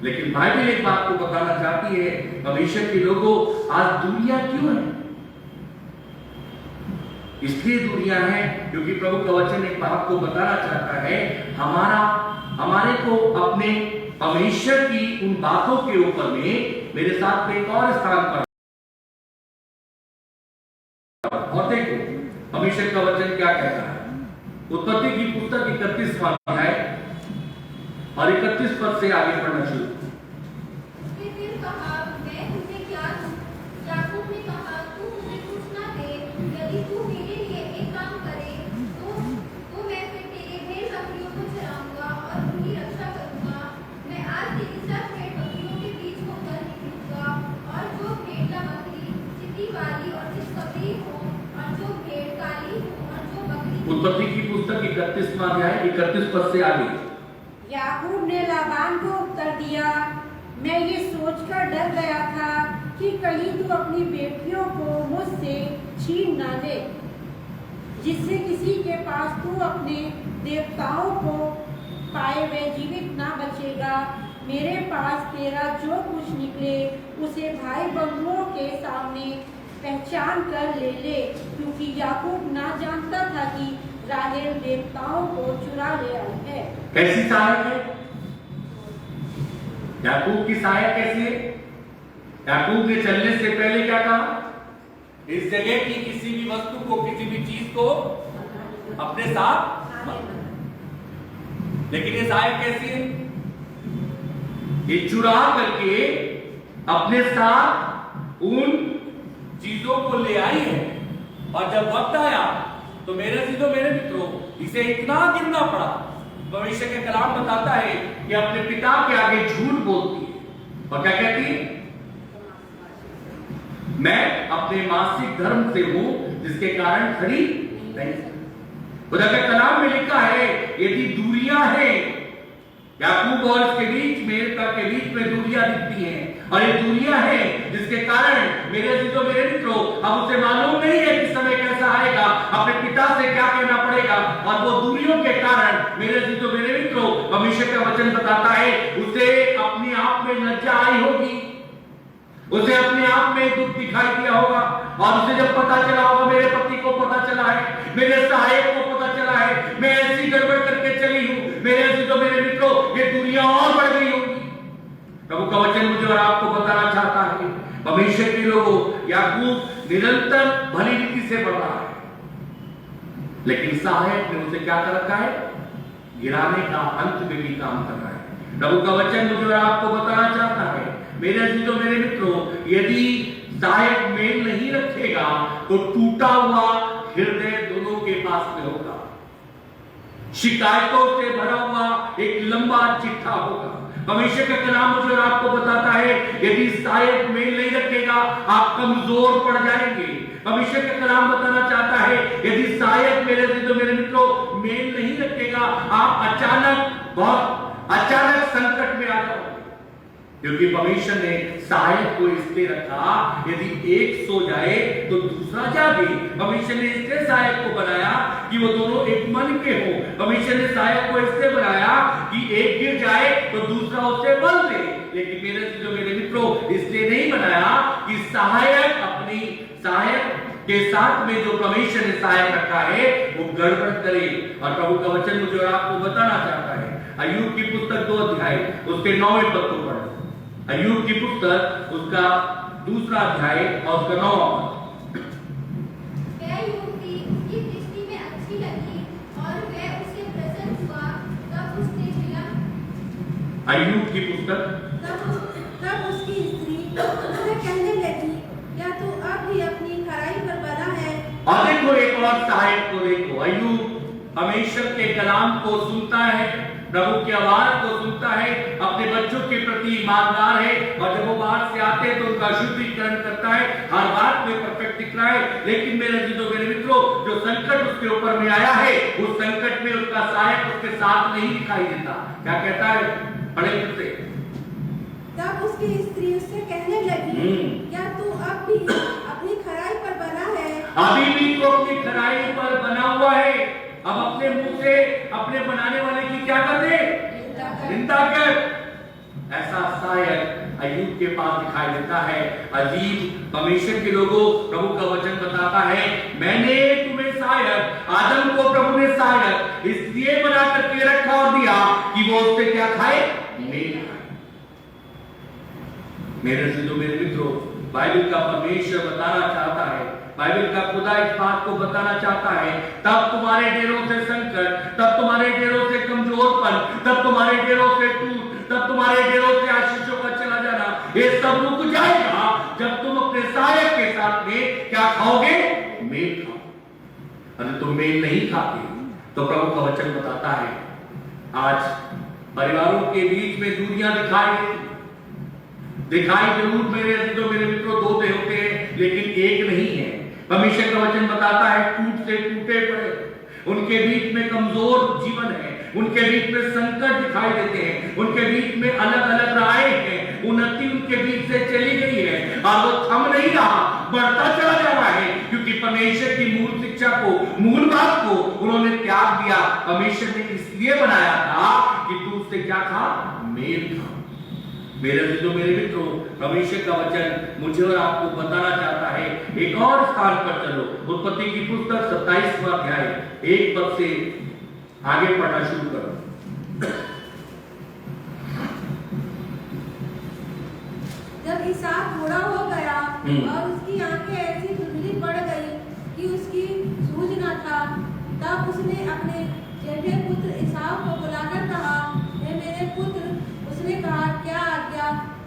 लेकिन बाइबल एक बात को बताना चाहती है, परमेश्वर के लोगों, आज दुनिया क्यों है? इसलिए दुनिया है क्योंकि प्रभु का वचन एक बात को बताना चाहता है, हमारे को अपने परमेश्वर की उन बातों के ऊपर में, मेरे साथ में एक और स्थान पर, और देखो परमेश्वर का वचन क्या कहता है। उत्पत्ति की पुस्तक 31वां अध्याय और 31 पद से आगे पढ़ना शुरू। फिर कहा, मैं तुझे क्या दूं? याकूब ने कहा, तू मुझे कुछ ना दे, यदि तू मेरे लिए एक काम करे तो मैं फिर तेरे भेड़ बकरियों को चराऊंगा और उनकी रक्षा करूंगा। मैं आज तेरी सब भेड़ बकरियों के बीच होकर निकलूंगा, और जो भेड़ या बकरी चिट्टी वाली और चितकबरी हो, और जो भेड़ काली हो, और जो बकरी। उत्पत्ति की पुस्तक 31वां अध्याय 31 पद से आगे। याकूब ने लाबान को उत्तर दिया, मैं ये सोचकर डर गया था कि कहीं तू अपनी बेटियों को मुझसे छीन ना ले, जिससे किसी के पास तू अपने देवताओं को पाए वे जीवित ना बचेगा। मेरे पास तेरा जो कुछ निकले उसे भाई बंधुओं के सामने पहचान कर ले ले, क्योंकि याकूब ना जानता था कि राहेल देवताओं को चुरा ले आई है। कैसी सहायक है? याकूब की सहायक कैसी है? याकूब ने चलने से पहले क्या कहा? इस जगह की किसी भी वस्तु को, किसी भी चीज को अपने साथ मत। लेकिन ये सहायक कैसी है? ये चुरा करके अपने साथ उन चीजों को ले आई है, और जब वक्त आया तो मेरे मित्रों, इसे इतना गिरना पड़ा। भविष्य के कलाम बताता है कि अपने पिता के आगे झूठ बोलती है, और क्या कहती है? मैं अपने मासिक धर्म से हूं, जिसके कारण खड़ी नहीं। खुदा के कलाम में लिखा है, यदि दूरियां हैं याकूब और इसके बीच में, के बीच में दूरियां दिखती हैं, और ये दूरियां हैं जिसके कारण मेरे मित्रों, अब उसे मालूम नहीं है कि समय कैसा आएगा, अपने पिता से क्या कहना पड़ेगा, और वो दूरियों के कारण मेरे मित्रों, भविष्य का वचन बताता है उसे अपने आप में लज्जा आई होगी, उसे अपने आप में दुख दिखाई दिया होगा, और उसे जब पता चला होगा, मेरे पति को पता चला है, मेरे सहायक को पता चला है, मैं ऐसी गड़बड़ करके चली हूं, मेरे मित्रों, ये दूरियां और बढ़ गई होगी। प्रभु का वचन मुझे और आपको बताना चाहता है, भविष्य के लोगों, याकूब निरंतर भली रीति से बढ़ रहा है, लेकिन सहायक ने उसे क्या कर रखा है? गिराने का, अंत में भी काम कर रहा है। प्रभु का वचन मुझे और आपको बताना चाहता है, मेरे मित्रों, यदि सहायक मेल नहीं रखेगा तो टूटा हुआ हृदय दोनों के पास में होगा, शिकायतों से भरा हुआ एक लंबा चिट्ठा होगा। भविष्य का कलाम मुझे और आपको बताता है, यदि सहायक मेल नहीं रखेगा आप कमजोर पड़ जाएंगे। भविष्य का कलाम बताना चाहता है, यदि सहायक मेरे मित्रों मेल नहीं रखेगा, आप बहुत अचानक संकट में आ जाओगे, क्योंकि भविष्य ने सहायक को इसलिए रखा, यदि एक सो जाए तो दूसरा जागे। भविष्य ने इसलिए सहायक को बनाया कि वो दोनों एक मन के हो। भविष्य ने सहायक को इसलिए बनाया कि एक गिर जाए तो दूसरा उसे बल दे। लेकिन मेरे मित्रों, इसलिए नहीं बनाया कि सहायक के साथ में जो परमेश्वर ने सहायक रखा है वो गड़बड़ करे। और प्रभु का वचन मुझे और आपको बताना चाहता है, अय्यूब की पुस्तक 2 अध्याय उसके 9वें पद को पढ़ो। अय्यूब की पुस्तक उसका 2 अध्याय और उसका 9वां पद। वह युवती उसकी दृष्टि में अच्छी लगी और वह उससे प्रसन्न हुआ, तब उसने मिला। अय्यूब की पुस्तक तब उसकी स्त्री उससे कहने लगी, क्या तू अब भी अपनी खराई पर बना है? और देखो एक और सहायक को देखो, अय्यूब परमेश्वर के कलाम को सुनता है, प्रभु की आवाज को सुनता है, अपने बच्चों के प्रति ईमानदार है, और जब वो बाहर से आते हैं तो उनका शुद्धिकरण करता है, हर बात में परफेक्ट दिख रहा है। लेकिन मेरे मित्रों, जो संकट उसके ऊपर में आया है, उस संकट में उसका सहायक उसके साथ नहीं दिखाई देता। क्या कहता है? पढ़े फिर से। तब उसकी स्त्री उससे कहने लगी, क्या तू अब भी अपनी खराई पर बना है? अभी भी तो अपनी खराई पर बना हुआ है। अब अपने मुंह से अपने बनाने वाले की क्या कर दे? निंदा कर। ऐसा सहायक अय्यूब के पास दिखाई देता है। अजीब परमेश्वर के लोगों, प्रभु का वचन बताता है, मैंने तुम्हें सहायक, आदम को प्रभु ने सहायक इसलिए बना करके रखा और दिया कि वो उससे क्या खाए? मेल खाए। मेरे मित्रों, बाइबल का परमेश्वर बताना चाहता है, बाइबल का खुदा इस बात को बताना चाहता है, तब तुम्हारे डेरों से संकट, तब तुम्हारे डेरों से कमजोरपन, तब तुम्हारे डेरों से टूट, तब तुम्हारे डेरों से आशीषों का चला जाना, ये सब रुक जाएगा जब तुम अपने सहायक के साथ में क्या खाओगे? मेल खाओ। अगर तुम मेल नहीं खाते तो प्रभु का वचन बताता है, आज परिवारों के बीच में दूरियां दिखाई जरूर मेरे मित्रों 2 होते हैं, लेकिन एक नहीं है। परमेश्वर का वचन बताता है, टूट से टूटे पड़े, उनके बीच में कमजोर जीवन है, उनके बीच में संकट दिखाई देते हैं, उनके बीच में अलग अलग राय है, उन्नति उनके बीच से चली गई है और वो थम नहीं रहा, बढ़ता चला जा रहा है, क्योंकि परमेश्वर की मूल शिक्षा को, मूल बात को उन्होंने त्याग दिया। परमेश्वर ने इसलिए बनाया था कि तू उससे क्या खा? मेल खा। मेरे अजीजों मेरे मित्रों, परमेश्वर का वचन मुझे और आपको बताना चाहता है, एक और स्थान पर चलो। उत्पत्ति की पुस्तक 27वां अध्याय 1 पद से आगे पढ़ना शुरू करो। जब इसहाक बूढ़ा हो गया और उसकी आंखें ऐसी धुंधली पड़ गई कि उसकी सूझ न था, तब उसने अपने जेठे पुत्र एसाव को बुलाकर कहा, हे मेरे पुत्र। उसने कहा, क्या आज्ञा?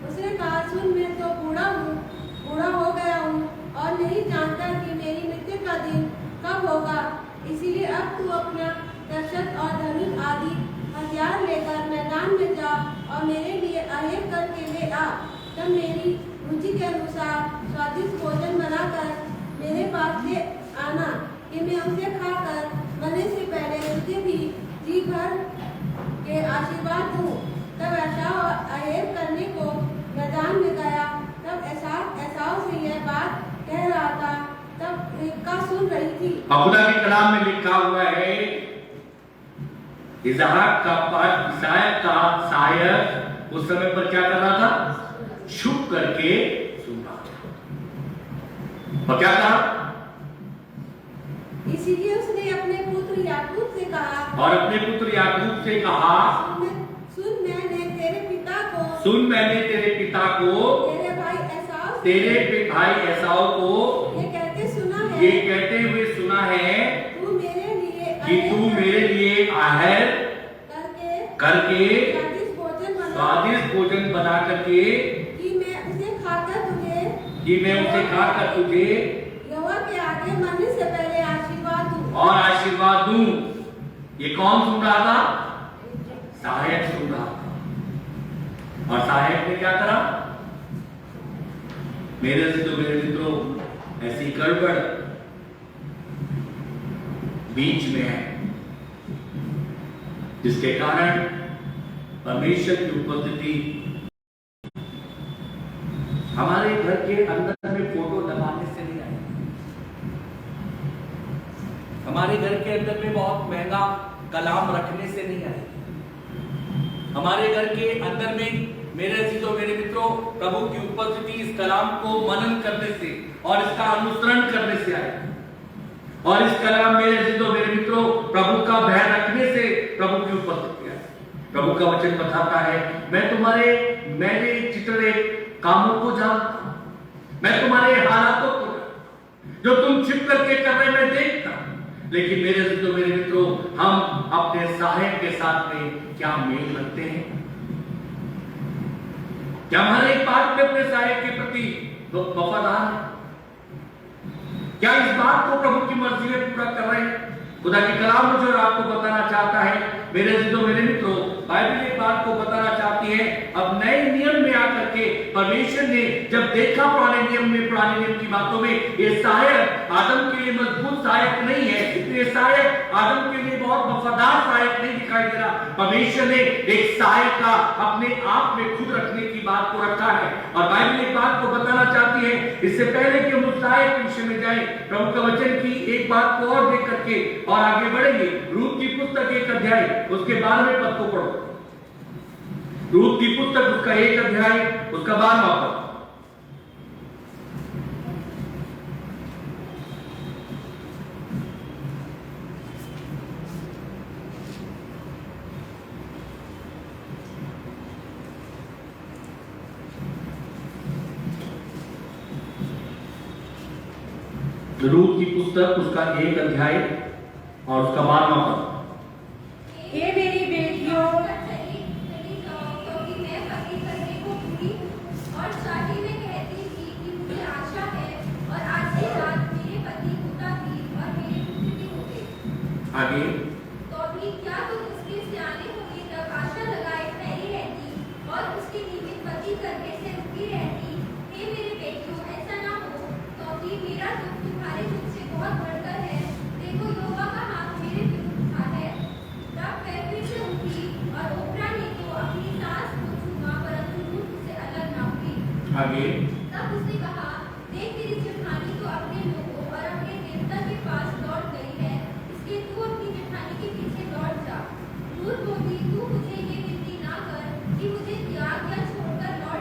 उसने कहा, सुन, मैं तो बूढ़ा हो गया हूँ और नहीं जानता कि मेरी मृत्यु का दिन कब होगा। इसीलिए अब तू अपना दशरथ और धनुष आदि हथियार लेकर मैदान में जा और मेरे लिए अहेर करके ले आ। तब मेरी रुचि के अनुसार स्वादिष्ट भोजन बनाकर मेरे पास ले आना कि मैं उसे खाकर मरने से पहले तुझे भी जी भर के आशीर्वाद दूं। तब एसाव अहेर करने को मैदान में गया। तब एसाव से यह बात कह रहा था, तब रिबका सुन रही थी। खुदा के कलाम में लिखा हुआ है, इसहाक का सहायक उस समय पर क्या कर रहा था? छुप करके सुन रहा था। और क्या कहा? इसीलिए उसने अपने पुत्र याकूब से कहा, और अपने पुत्र याकूब से कहा, सुन, मैंने तेरे पिता को, तेरे भाई एसाव को ये कहते हुए सुना है तू मेरे लिए कि तू मेरे लिए अहेर करके स्वादिष्ट भोजन बना करके कि मैं उसे खाकर तुझे यहोवा के आगे मरने से पहले आशीर्वाद दूं। ये कौन सुन रहा था? सहायक सुन रहा था। और सहायक ने क्या करा? मेरे मित्रों, ऐसी गड़बड़ बीच में है जिसके कारण परमेश्वर की उपस्थिति हमारे घर के अंदर में फोटो लगाने से नहीं आई, हमारे घर के अंदर में बहुत महंगा कलाम रखने से नहीं आई, हमारे घर के अंदर में मेरे अजीजों मेरे मित्रों प्रभु की उपस्थिति इस कलाम को मनन करने से और इसका अनुसरण करने से आई। और इस कलाम मेरे अजीजों मेरे मित्रों प्रभु का भय रखने से प्रभु की उपस्थिति आई। प्रभु का वचन बताता है, मैं मेरे चितड़े कामों को जानता हूं, मैं तुम्हारे हालातों को जो तुम छिप करके कर रहे मैं देखता। लेकिन मेरे अजीजों मेरे मित्रों, हम अपने सहायक के साथ में क्या मेल रखते हैं? क्या हमारे एक बात में अपने सहायक के प्रति वफादार है? क्या इस बात को प्रभु की मर्जी में पूरा कर रहे हैं? खुदा की कलाम मुझे और आपको बताना चाहता है मेरे अजीजों मेरे मित्रों, बाइबल एक बात को बताना चाहती है। अब नए नियम में आकर के परमेश्वर ने जब देखा पुराने नियम की बातों में ये सहायक आदम के लिए मजबूत सहायक नहीं है, ये सहायक आदम के लिए बहुत वफादार सहायक नहीं दिखाई दे रहा। परमेश्वर ने एक सहायक का अपने आप में खुद रखने की बात को रखा है। और बाइबल एक बात को बताना चाहती है, इससे पहले कि हम उस सहायक के विषय में जाए, प्रभु का वचन की एक बात को और देख करके और आगे बढ़ेंगे। रूत की पुस्तक 1 अध्याय उसके 12वें पद को पढ़ो। रूत की पुस्तक उसका 1 अध्याय उसका 12वां पद। रूत की पुस्तक उसका 1 अध्याय और उसका 12वां पद। हे मेरी बेटियों, चली जाओ, क्योंकि मैं पति करने को बुरी हूँ और चाटी में कहती थी कि मुझे आशा है, और आज की रात मेरे पति होता थी और मेरे पुत्र भी होते। आगे तो भी क्या तुम उसके सियाने होने तक आशा लगाए ठहरी रहती और उसके निमित्त पति करने से रुकी रहती? हे मेरे बेटियों, ऐसा ना हो, क्योंकि मेरा दुख तुम्हारे दुख से बहुत बढ़कर है। देखो, यहोवा का हाथ मेरे विरुद्ध था है। तब मैं फिर से उठी और ओप्रा ने तो अपनी सास को छूआ, परंतु रूत उससे अलग ना हुई। आगे तब उसने कहा, देख, तेरी जेठानी तो अपने लोगों और अपने देवता के पास लौट गई है, इसलिए तू अपनी जेठानी के पीछे लौट जा। रूत बोली, तू मुझे ये विनती ना कर कि मुझे त्याग या छोड़कर लौट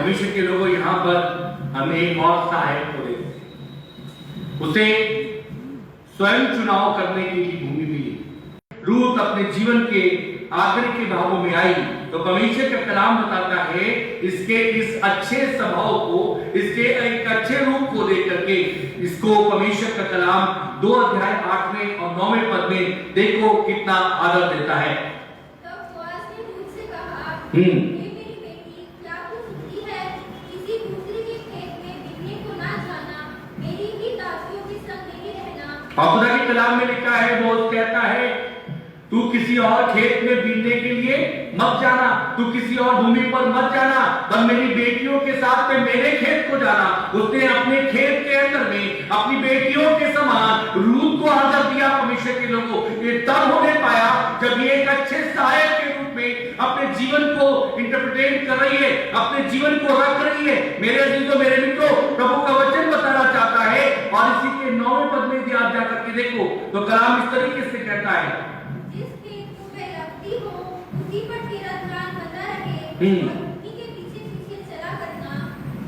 परमेश्वर के लोगों, यहाँ पर हमें एक और सहायक को देखते हैं। उसे स्वयं चुनाव करने की भूमि मिली। रूत अपने जीवन के आखिरी के भागों में आई तो परमेश्वर का कलाम बताता है इसके इस अच्छे स्वभाव को, इसके एक अच्छे रूप को देख करके इसको परमेश्वर का कलाम 2 अध्याय 8वें और 9वें पद में देखो कितना आदर देता है। तब बोअज ने रूत से कहा, हम्म। हे मेरी बेटी, क्या तू सुखी है? किसी दूसरे के खेत में बीनने को ना जाना, मेरी ही दासियों के संग नहीं रहना। और खुदा के कलाम में लिखा है, बोअज कहता है तू किसी और खेत में बीनने के लिए मत जाना, तू किसी और भूमि पर मत जाना, पर मेरी बेटियों के साथ में मेरे खेत को जाना। उसने अपने खेत के अंदर में अपनी बेटियों के समान रूत को आदर दिया। परमेश्वर के लोगों, ये तब होने पाया जब ये एक अच्छे सहायक के रूप में अपने जीवन को इंटरप्रेट कर रही है, अपने जीवन को रख रही है। मेरे अजीजों, मेरे मित्रों, प्रभु का वचन बताना चाहता है और इसी के 9वें पद में यदि आप जाकर के देखो तो कलाम इस तरीके से कहता है, जिस खेत को वे रखती हो, उसी पर तेरा ध्यान बना रहे और उन्हीं के पीछे पीछे चला करना।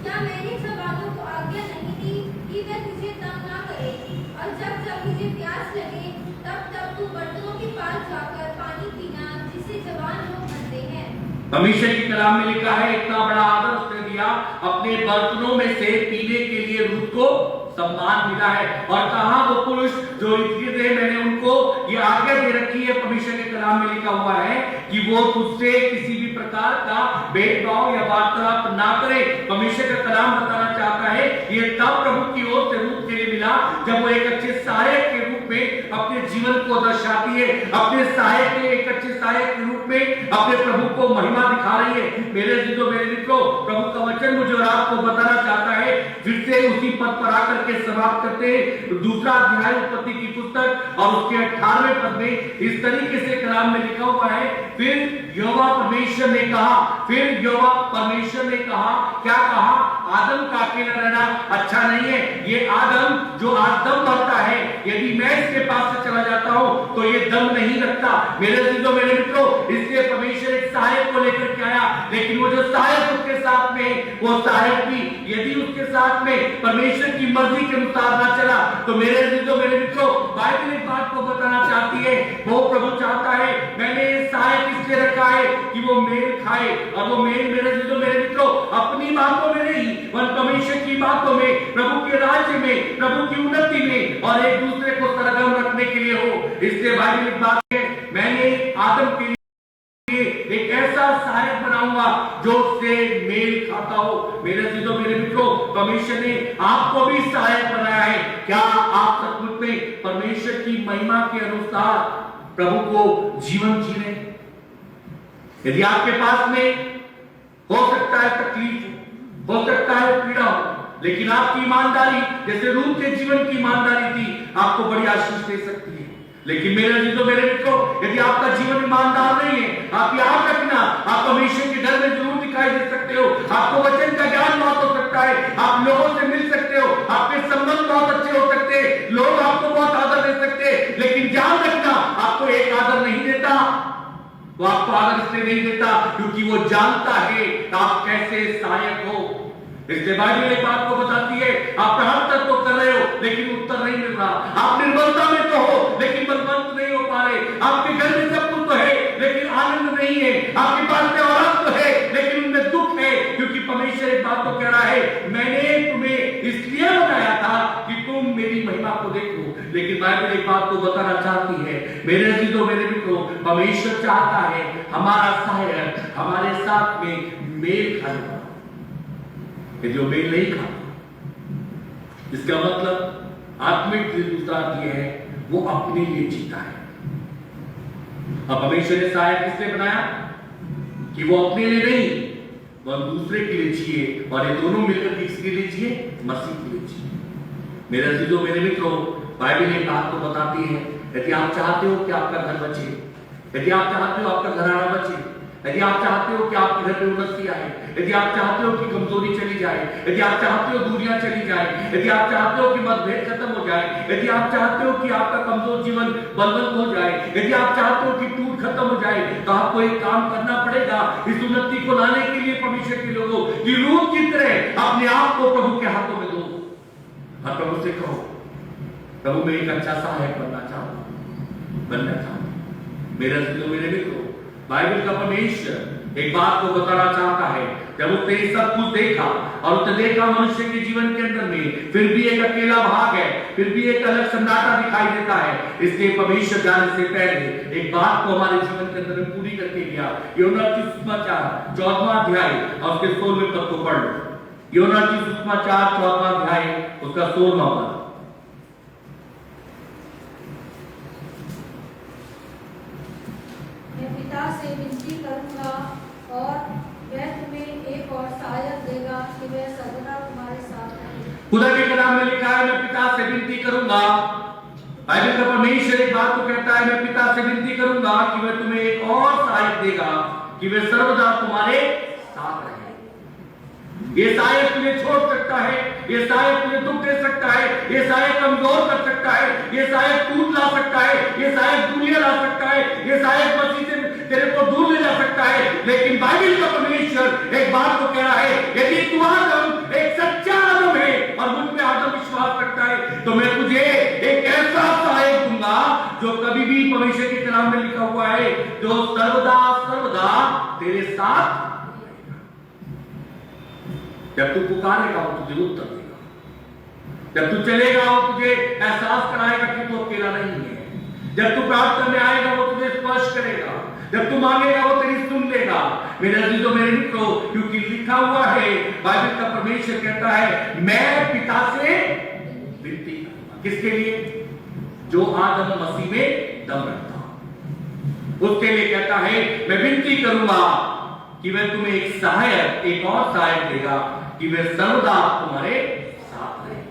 क्या मैंने जवानों को आज्ञा नहीं दी कि वे तुझे तंग ना करे? और जब जब तुझे प्यास लगे तब तब तू बर्तनों के पास जाकर पानी पीना, जिससे जवान लोग मरते हैं। परमेश्वर के कलाम में लिखा है इतना बड़ा आदर उसने दिया, अपने बर्तनों में से पीने के लिए रूत को सम्मान मिला है। और कहा वो पुरुष जो इर्द गिर्द, मैंने उनको ये आज्ञा दे रखी है, परमेश्वर के कलाम में लिखा हुआ है कि वो तुझसे किसी भी प्रकार का भेदभाव या वार्तालाप ना करे। परमेश्वर का कलाम बताना चाहता है ये तब प्रभु की ओर से रूत के लिए मिला जब वो एक अच्छे सहायक के रूप में अपने जीवन को दर्शाती है, अपने सहायक के एक अच्छे सहायक के रूप में अपने प्रभु को महिमा दिखा रही है। मेरे जीजों, मेरे मित्रों, प्रभु का वचन मुझे और आपको बताना चाहता है। फिर से उसी पद पर आकर के समाप्त करते हैं। दूसरा अध्याय उत्पत्ति की पुस्तक और उसके 18वें पद में इस तरीके से कलाम में लिखा हुआ है, फिर यहोवा परमेश्वर ने कहा, फिर यहोवा परमेश्वर ने कहा, क्या कहा? आदम का अकेला रहना अच्छा नहीं है। ये आदम जो आज दम भरता है, यदि मैं इसके पास से चला जाता हूं तो ये दम नहीं रखता। मेरे जीजों, मेरे मित्रों, इसलिए परमेश्वर एक सहायक को लेकर के आया, लेकिन वो जो सहायक उसके साथ में, वो सहायक भी यदि उसके साथ में परमेश्वर की मर्जी के अनुसार ना चला तो मेरे जीजों, मेरे मित्रों, बाइबल एक बात को बताना चाहती है, वो प्रभु चाहता है मैंने सहायक इसलिए रखा है कि वो मेल खाए। और वो मेल, मेरे जीजों, मेरे मित्रों, अपनी बातों में नहीं, परमेश्वर की बातों में, प्रभु के राज्य में, प्रभु की उन्नति में और एक दूसरे को सरगर्म रखने के लिए हो। इसलिए बाइबल एक बात है, मैंने आदम के एक ऐसा सहायक बनाऊंगा जो उससे मेल खाता हो। मेरे जीजों, मेरे मित्रों, परमेश्वर ने आपको भी सहायक बनाया है। क्या आप सचमुच में परमेश्वर की महिमा के अनुसार प्रभु को जीवन जी रहे? यदि आपके पास में हो सकता है तकलीफ, हो सकता है पीड़ा हो, लेकिन आपकी ईमानदारी, जैसे रूत के जीवन की ईमानदारी थी, आपको बड़ी आशीष दे सकती है। लेकिन मेरे जीजों, मेरे मित्रों, यदि आपका जीवन ईमानदार नहीं है, आप याद रखना, आप परमेश्वर के घर में जरूर दिखाई दे सकते हो, आपको वचन का ज्ञान बहुत हो सकता है, आप लोगों से मिल सकते हो, आपके संबंध बहुत अच्छे हो सकते हैं, लोग आपको बहुत आदर दे सकते हैं, लेकिन ध्यान रखना, आपको एक आदर नहीं देता। वो आपको आदर इसलिए नहीं देता क्योंकि वो जानता है आप कैसे सहायक हो। इसलिए बाइबल एक बात को बताती है, आप प्रार्थना तो कर रहे हो लेकिन उत्तर नहीं मिल रहा, आप निर्बलता में तो हो लेकिन बलवंत नहीं हो पा रहे, आपके घर में सब कुछ तो है लेकिन आनंद नहीं है, आपके पास में औरत तो है लेकिन उनमें दुख है, क्योंकि परमेश्वर एक बात तो कह रहा है, मैंने तुम्हें इसलिए बनाया था कि तुम मेरी महिमा को देखो। लेकिन बाइबल एक बात को बताना चाहती है, मेरे अजीजों, मेरे मित्रों, परमेश्वर चाहता है हमारा सहायक हमारे साथ में मेल खाने। यदि वो मेल नहीं खाता, इसका मतलब आत्मिक दूसरा ये है, वो अपने लिए जीता है। अब परमेश्वर ने सहायक इसलिए बनाया कि वो अपने लिए नहीं, वह दूसरे के लिए जिए, और ये दोनों मिलकर किसके लिए जिए? मसीह के लिए जिए। मेरे अजीजों, मेरे मित्रों, बाइबल एक बात को बताती है, यदि आप चाहते हो कि आपका घर बचे, यदि आप चाहते हो आपका घराना बचे, यदि आप चाहते हो कि आपके घर में उन्नति आए, यदि आप चाहते हो कि कमजोरी चली जाए, यदि आप चाहते हो दूरियां चली जाए, यदि आप चाहते हो कि मतभेद खत्म हो जाए, यदि आप चाहते हो कि आपका कमजोर जीवन बलवंत हो जाए, यदि आप चाहते हो कि टूट खत्म खत्म हो जाए तो आपको एक काम करना पड़ेगा इस उन्नति को लाने के लिए परमेश्वर के लोगों की रूप की तरह अपने आप को प्रभु के हाथों में दो और प्रभु से कहो, प्रभु मैं एक अच्छा सहायक बनना चाहूँ। मेरे मित्रों, बाइबल का परमेश्वर एक बात को बताना चाहता है। जब उसने सब कुछ देखा और उसने देखा मनुष्य के जीवन के अंदर में फिर भी एक अकेला भाग है, फिर भी एक अलग सन्नाटा दिखाई देता है। इसलिए परमेश्वर जाने से पहले एक बात को हमारे जीवन के अंदर में पूरी करके गया। योना की सुसमाचार 14वां अध्याय और उसके 16वें पद को पढ़ लो। योना की सुसमाचार 14वां अध्याय उसका 16वां पद। मैं पिता से विनती करूंगा और वह तुम्हें एक और सहायक देगा कि वह सर्वदा तुम्हारे साथ रहे। खुदा के कलाम में लिखा है, मैं पिता से विनती करूंगा। बाइबल का परमेश्वर एक बात को कहता है, मैं पिता से विनती करूंगा कि वह तुम्हें एक और सहायक देगा कि वह सर्वदा तुम्हारे साथ रहे। ये सहायक तुम्हें छोड़ सकता है, ये सहायक तुम्हें दुख दे सकता है, ये सहायक कमजोर कर सकता है, ये सहायक टूट ला सकता है, ये सहायक दूरियां ला सकता है, ये सहायक मसीह से तेरे को दूर ले जा सकता है। लेकिन बाइबल का परमेश्वर एक बात को कह रहा है, यदि तू आदम एक सच्चा आदम है और मुझ में आदम विश्वास रखता है तो मैं तुझे एक ऐसा सहायक दूंगा जो कभी भी परमेश्वर के कलाम में लिखा हुआ है, जो सर्वदा सर्वदा तेरे साथ। जब तू पुकारेगा वो तुझे उत्तर देगा, जब तू चलेगा वो तुझे एहसास कराएगा कि तू अकेला नहीं है, जब तू प्रार्थना में आएगा वो तुझे स्पर्श करेगा, जब तू मांगेगा वो तेरी सुन लेगा। मेरे अजीजों मेरे मित्रों, क्योंकि लिखा हुआ है, बाइबल का परमेश्वर कहता है मैं पिता से विनती करूंगा। किसके लिए? जो आदम मसीह में दम रखता, उसके लिए कहता है मैं विनती करूंगा कि वह तुम्हें एक सहायक, एक और सहायक देगा कि वह सर्वदा तुम्हारे साथ रहे,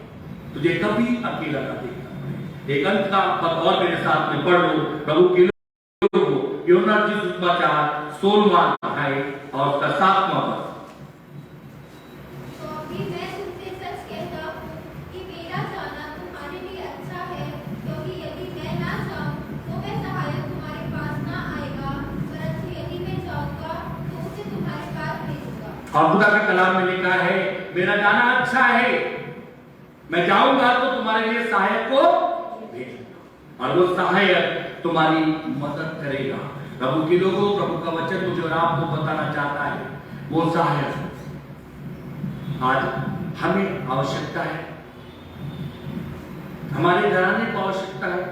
तुझे कभी अकेला न देखना पड़े। एक अंत का पद और मेरे साथ में पढ़ लो। प्रभु के लोगों, योना की सुसमाचार 16वां अध्याय और उसका 7वां पद। तो अभी मैं तुमसे सच कहता हूँ कि मेरा जाना तुम्हारे लिए अच्छा है, क्योंकि यदि मैं ना जाऊँ तो वह सहायक तुम्हारे पास ना आएगा, परंतु यदि मैं जाऊँगा तो उसे तुम्हारे पास भेजूंगा। और खुदा के कलाम में लिखा है मेरा जाना अच्छा है, मैं जाऊंगा तो तुम्हारे लिए सहायक को भेजूंगा और वो सहायक तुम्हारी मदद करेगा। प्रभु के लोगों, प्रभु का वचन मुझे और आपको बताना चाहता है, वो सहायक आज हमें आवश्यकता है, हमारे घराने को आवश्यकता है,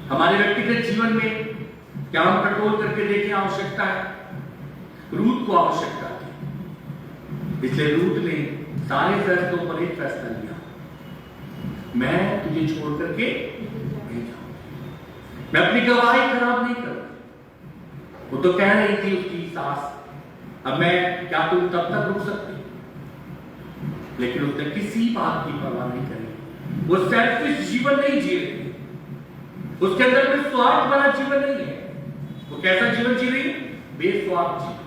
हमारे व्यक्तिगत जीवन में क्या हम कंट्रोल करके देखें आवश्यकता है। रूथ को आवश्यकता थी, इसलिए रूथ ने सारे फैसलों पर एक फैसला लिया, मैं तुझे छोड़ करके नहीं जाऊंगी, मैं अपनी गवाही खराब नहीं करूंगी। वो तो कह रही थी उसकी सास, अब मैं क्या तुम तब तक रुक सकती, लेकिन उसने किसी बात की परवाह नहीं करी। वो सेल्फिश जीवन नहीं जी रही, उसके अंदर में स्वार्थ वाला जीवन नहीं है। वो कैसा जीवन जी रही? बेस्वार्थ जीवन।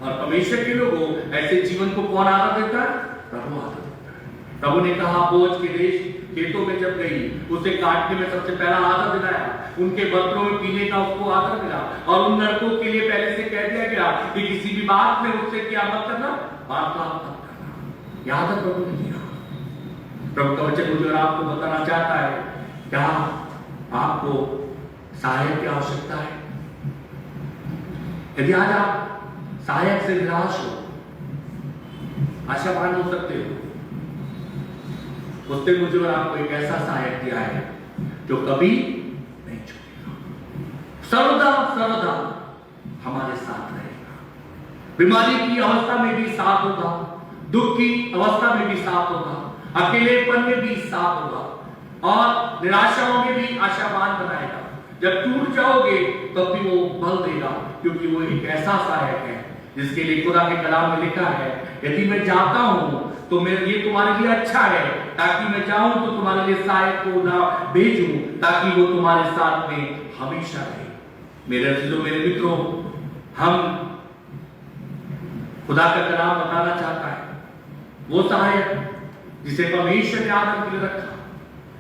और परमेश्वर के लोगों, ऐसे जीवन को कौन आदर देता है? प्रभु आदर देता है। प्रभु ने कहा बोझ के देश खेतों में जब गई, उसे काटने में सबसे पहला आदर दिलाया, उनके बर्तनों में पीने का उसको आदर मिला, और उन लड़कों के लिए पहले से कह दिया गया कि किसी भी बात में उससे क्या मत करना, वार्तालाप मत करना। यह आदर प्रभु ने दिया। प्रभु का वचन मुझे और आपको बताना चाहता है, क्या आपको सहायक की आवश्यकता है? यदि आज आप सहायक से निराश हो, आशावान हो सकते हो, उसने मुझे और आपको एक ऐसा सहायक दिया है जो कभी नहीं छूटेगा, सर्वदा सर्वदा हमारे साथ रहेगा। बीमारी की अवस्था में भी साथ होगा, दुख की अवस्था में भी साथ होगा, अकेलेपन में भी साथ होगा, और निराशाओं में भी आशावान बनाएगा। जब टूट जाओगे तब भी वो बल देगा, क्योंकि वो एक ऐसा सहायक है जिसके लिए खुदा के कलाम में लिखा है, यदि मैं जाता हूं तो मेरे ये तुम्हारे लिए अच्छा है, ताकि मैं जाऊं तो तुम्हारे लिए सहायक को ना भेजूं, ताकि वो तुम्हारे साथ में हमेशा रहे। मेरे अजीजों मेरे मित्रों, हम खुदा का कलाम बताना चाहता है, वो सहायक जिसे परमेश्वर ने आदम के लिए रखा,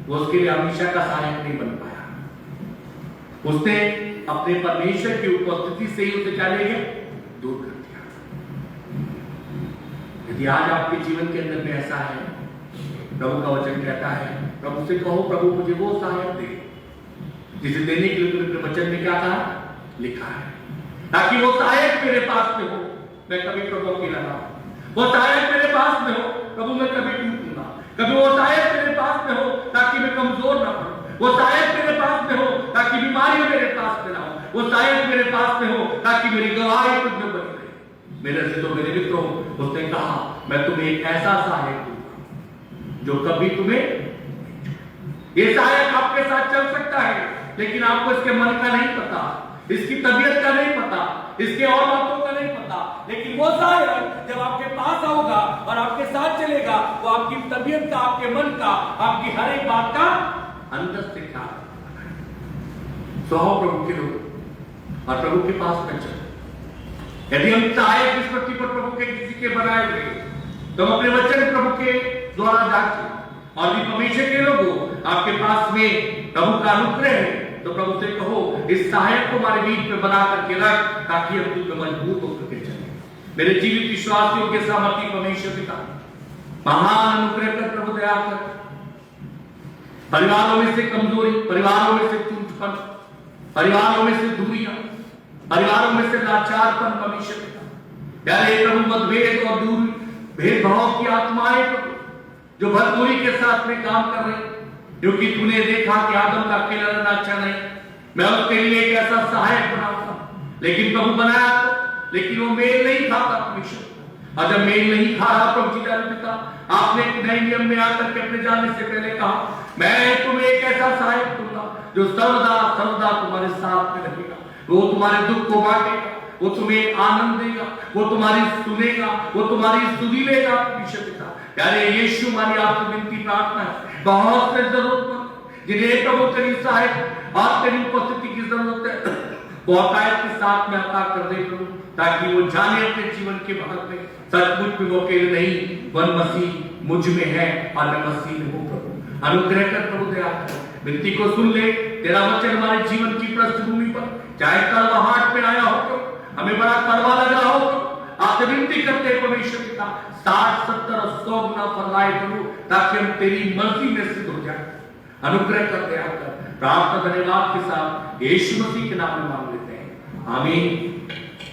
वो उसके लिए हमेशा का सहायक नहीं बन पाया। उसने अपने परमेश्वर की उपस्थिति से ही उसे क्या ले गया, दूर कर दिया। यदि आज आपके जीवन के अंदर में ऐसा है, प्रभु का वचन कहता है, प्रभु से कहो, प्रभु मुझे वो सहायक दे जिसे देने के लिए तुमने अपने वचन में क्या कहा, लिखा है, ताकि वो सहायक मेरे पास में हो, मैं कभी प्रभु अकेला ना हो। वो सहायक मेरे पास में हो, प्रभु मैं कभी टूटूंगा। कभी वो सहायक मेरे पास में हो ताकि मैं कमजोर ना पड़ूं। वो सहायक मेरे पास में हो ताकि बीमारी मेरे पास में ना हो। वो सहायक मेरे पास में हो ताकि मेरी गवाही तुझ में बनी रहे। मेरे से तो मेरे मित्रों, उसने कहा मैं तुम्हें एक ऐसा सहायक दूंगा जो कभी तुम्हें, ये सहायक आपके साथ चल सकता है, लेकिन आपको इसके मन का नहीं पता, इसकी तबीयत का नहीं पता, इसके और बातों का नहीं पता, लेकिन वो सहायक जब आपके पास आऊगा और आपके साथ चलेगा, वो आपकी तबीयत का, आपके मन का, आपकी हर एक बात का अंदर से क्या स्वाहो प्रभु के लोग और प्रभु के पास न चले। यदि हम सहायक इस पृथ्वी पर प्रभु के किसी के बनाए हुए, तो हम अपने वचन प्रभु के द्वारा जाके और भी परमेश्वर के लोगों आपके पास में प्रभु का अनुग्रह है, तो प्रभु से कहो इस सहायक को हमारे बीच में बना करके रख, ताकि हम तुझ में मजबूत होकर के चले। मेरे जीवित विश्वासियों के सामर्थ्य परमेश्वर पिता महान अनुग्रह कर, प्रभु दया कर, परिवारों में से कमजोरी, परिवारों में से टूटपन, परिवारों में से दूरियां, परिवारों में से लाचारपन परमेश्वर पिता, प्यारे प्रभु मतभेद और दूर भेदभाव की आत्माएं जो भरपूरी के साथ में काम कर रहे, क्योंकि तूने देखा कि आदम का अकेला रहना अच्छा नहीं, मैं उसके लिए एक ऐसा सहायक बनाऊंगा, लेकिन प्रभु बनाया तो, लेकिन वो मेल नहीं खाता परमेश्वर। और जब मेल नहीं खा रहा प्रभु जी पिता, आपने एक नए नियम में आकर के अपने जाने से पहले कहा मैं तुम्हें एक ऐसा सहायक दूंगा जो सर्वदा सर्वदा तुम्हारे साथ में रहेगा। वो तुम्हारे दुख को बांटेगा, वो तुम्हें आनंद देगा, वो तुम्हारी सुनेगा, वो तुम्हारी स्तुति लेगा परमेश्वर पिता। प्यारे यीशु, हमारी आपसे विनती प्रार्थना है, बहुत से जरूरतमंद जिन्हें प्रभु तेरी सहायक और तेरी उपस्थिति की जरूरत है, वो अकायद के साथ में अता कर दे प्रभु, ताकि वो जाने अपने जीवन के भाग में सचमुच में वो अकेले नहीं, वन मसीह मुझ में है और मैं मसीह में हूं। प्रभु अनुग्रह कर, प्रभु दया कर, विनती को सुन ले। तेरा वचन हमारे जीवन की पृष्ठभूमि पर चाहे कड़वाहट में आया हो, हमें बड़ा कड़वा लगा हो, आपसे विनती करते हैं परमेश्वर पिता 60, 70 और 100 गुना फलवाए प्रभु, ताकि हम तेरी मर्जी में सिद्ध हो जाए। अनुग्रह कर, दया कर, प्रार्थना धन्यवाद के साथ यीशु मसीह के नाम में मांग लेते हैं, आमीन।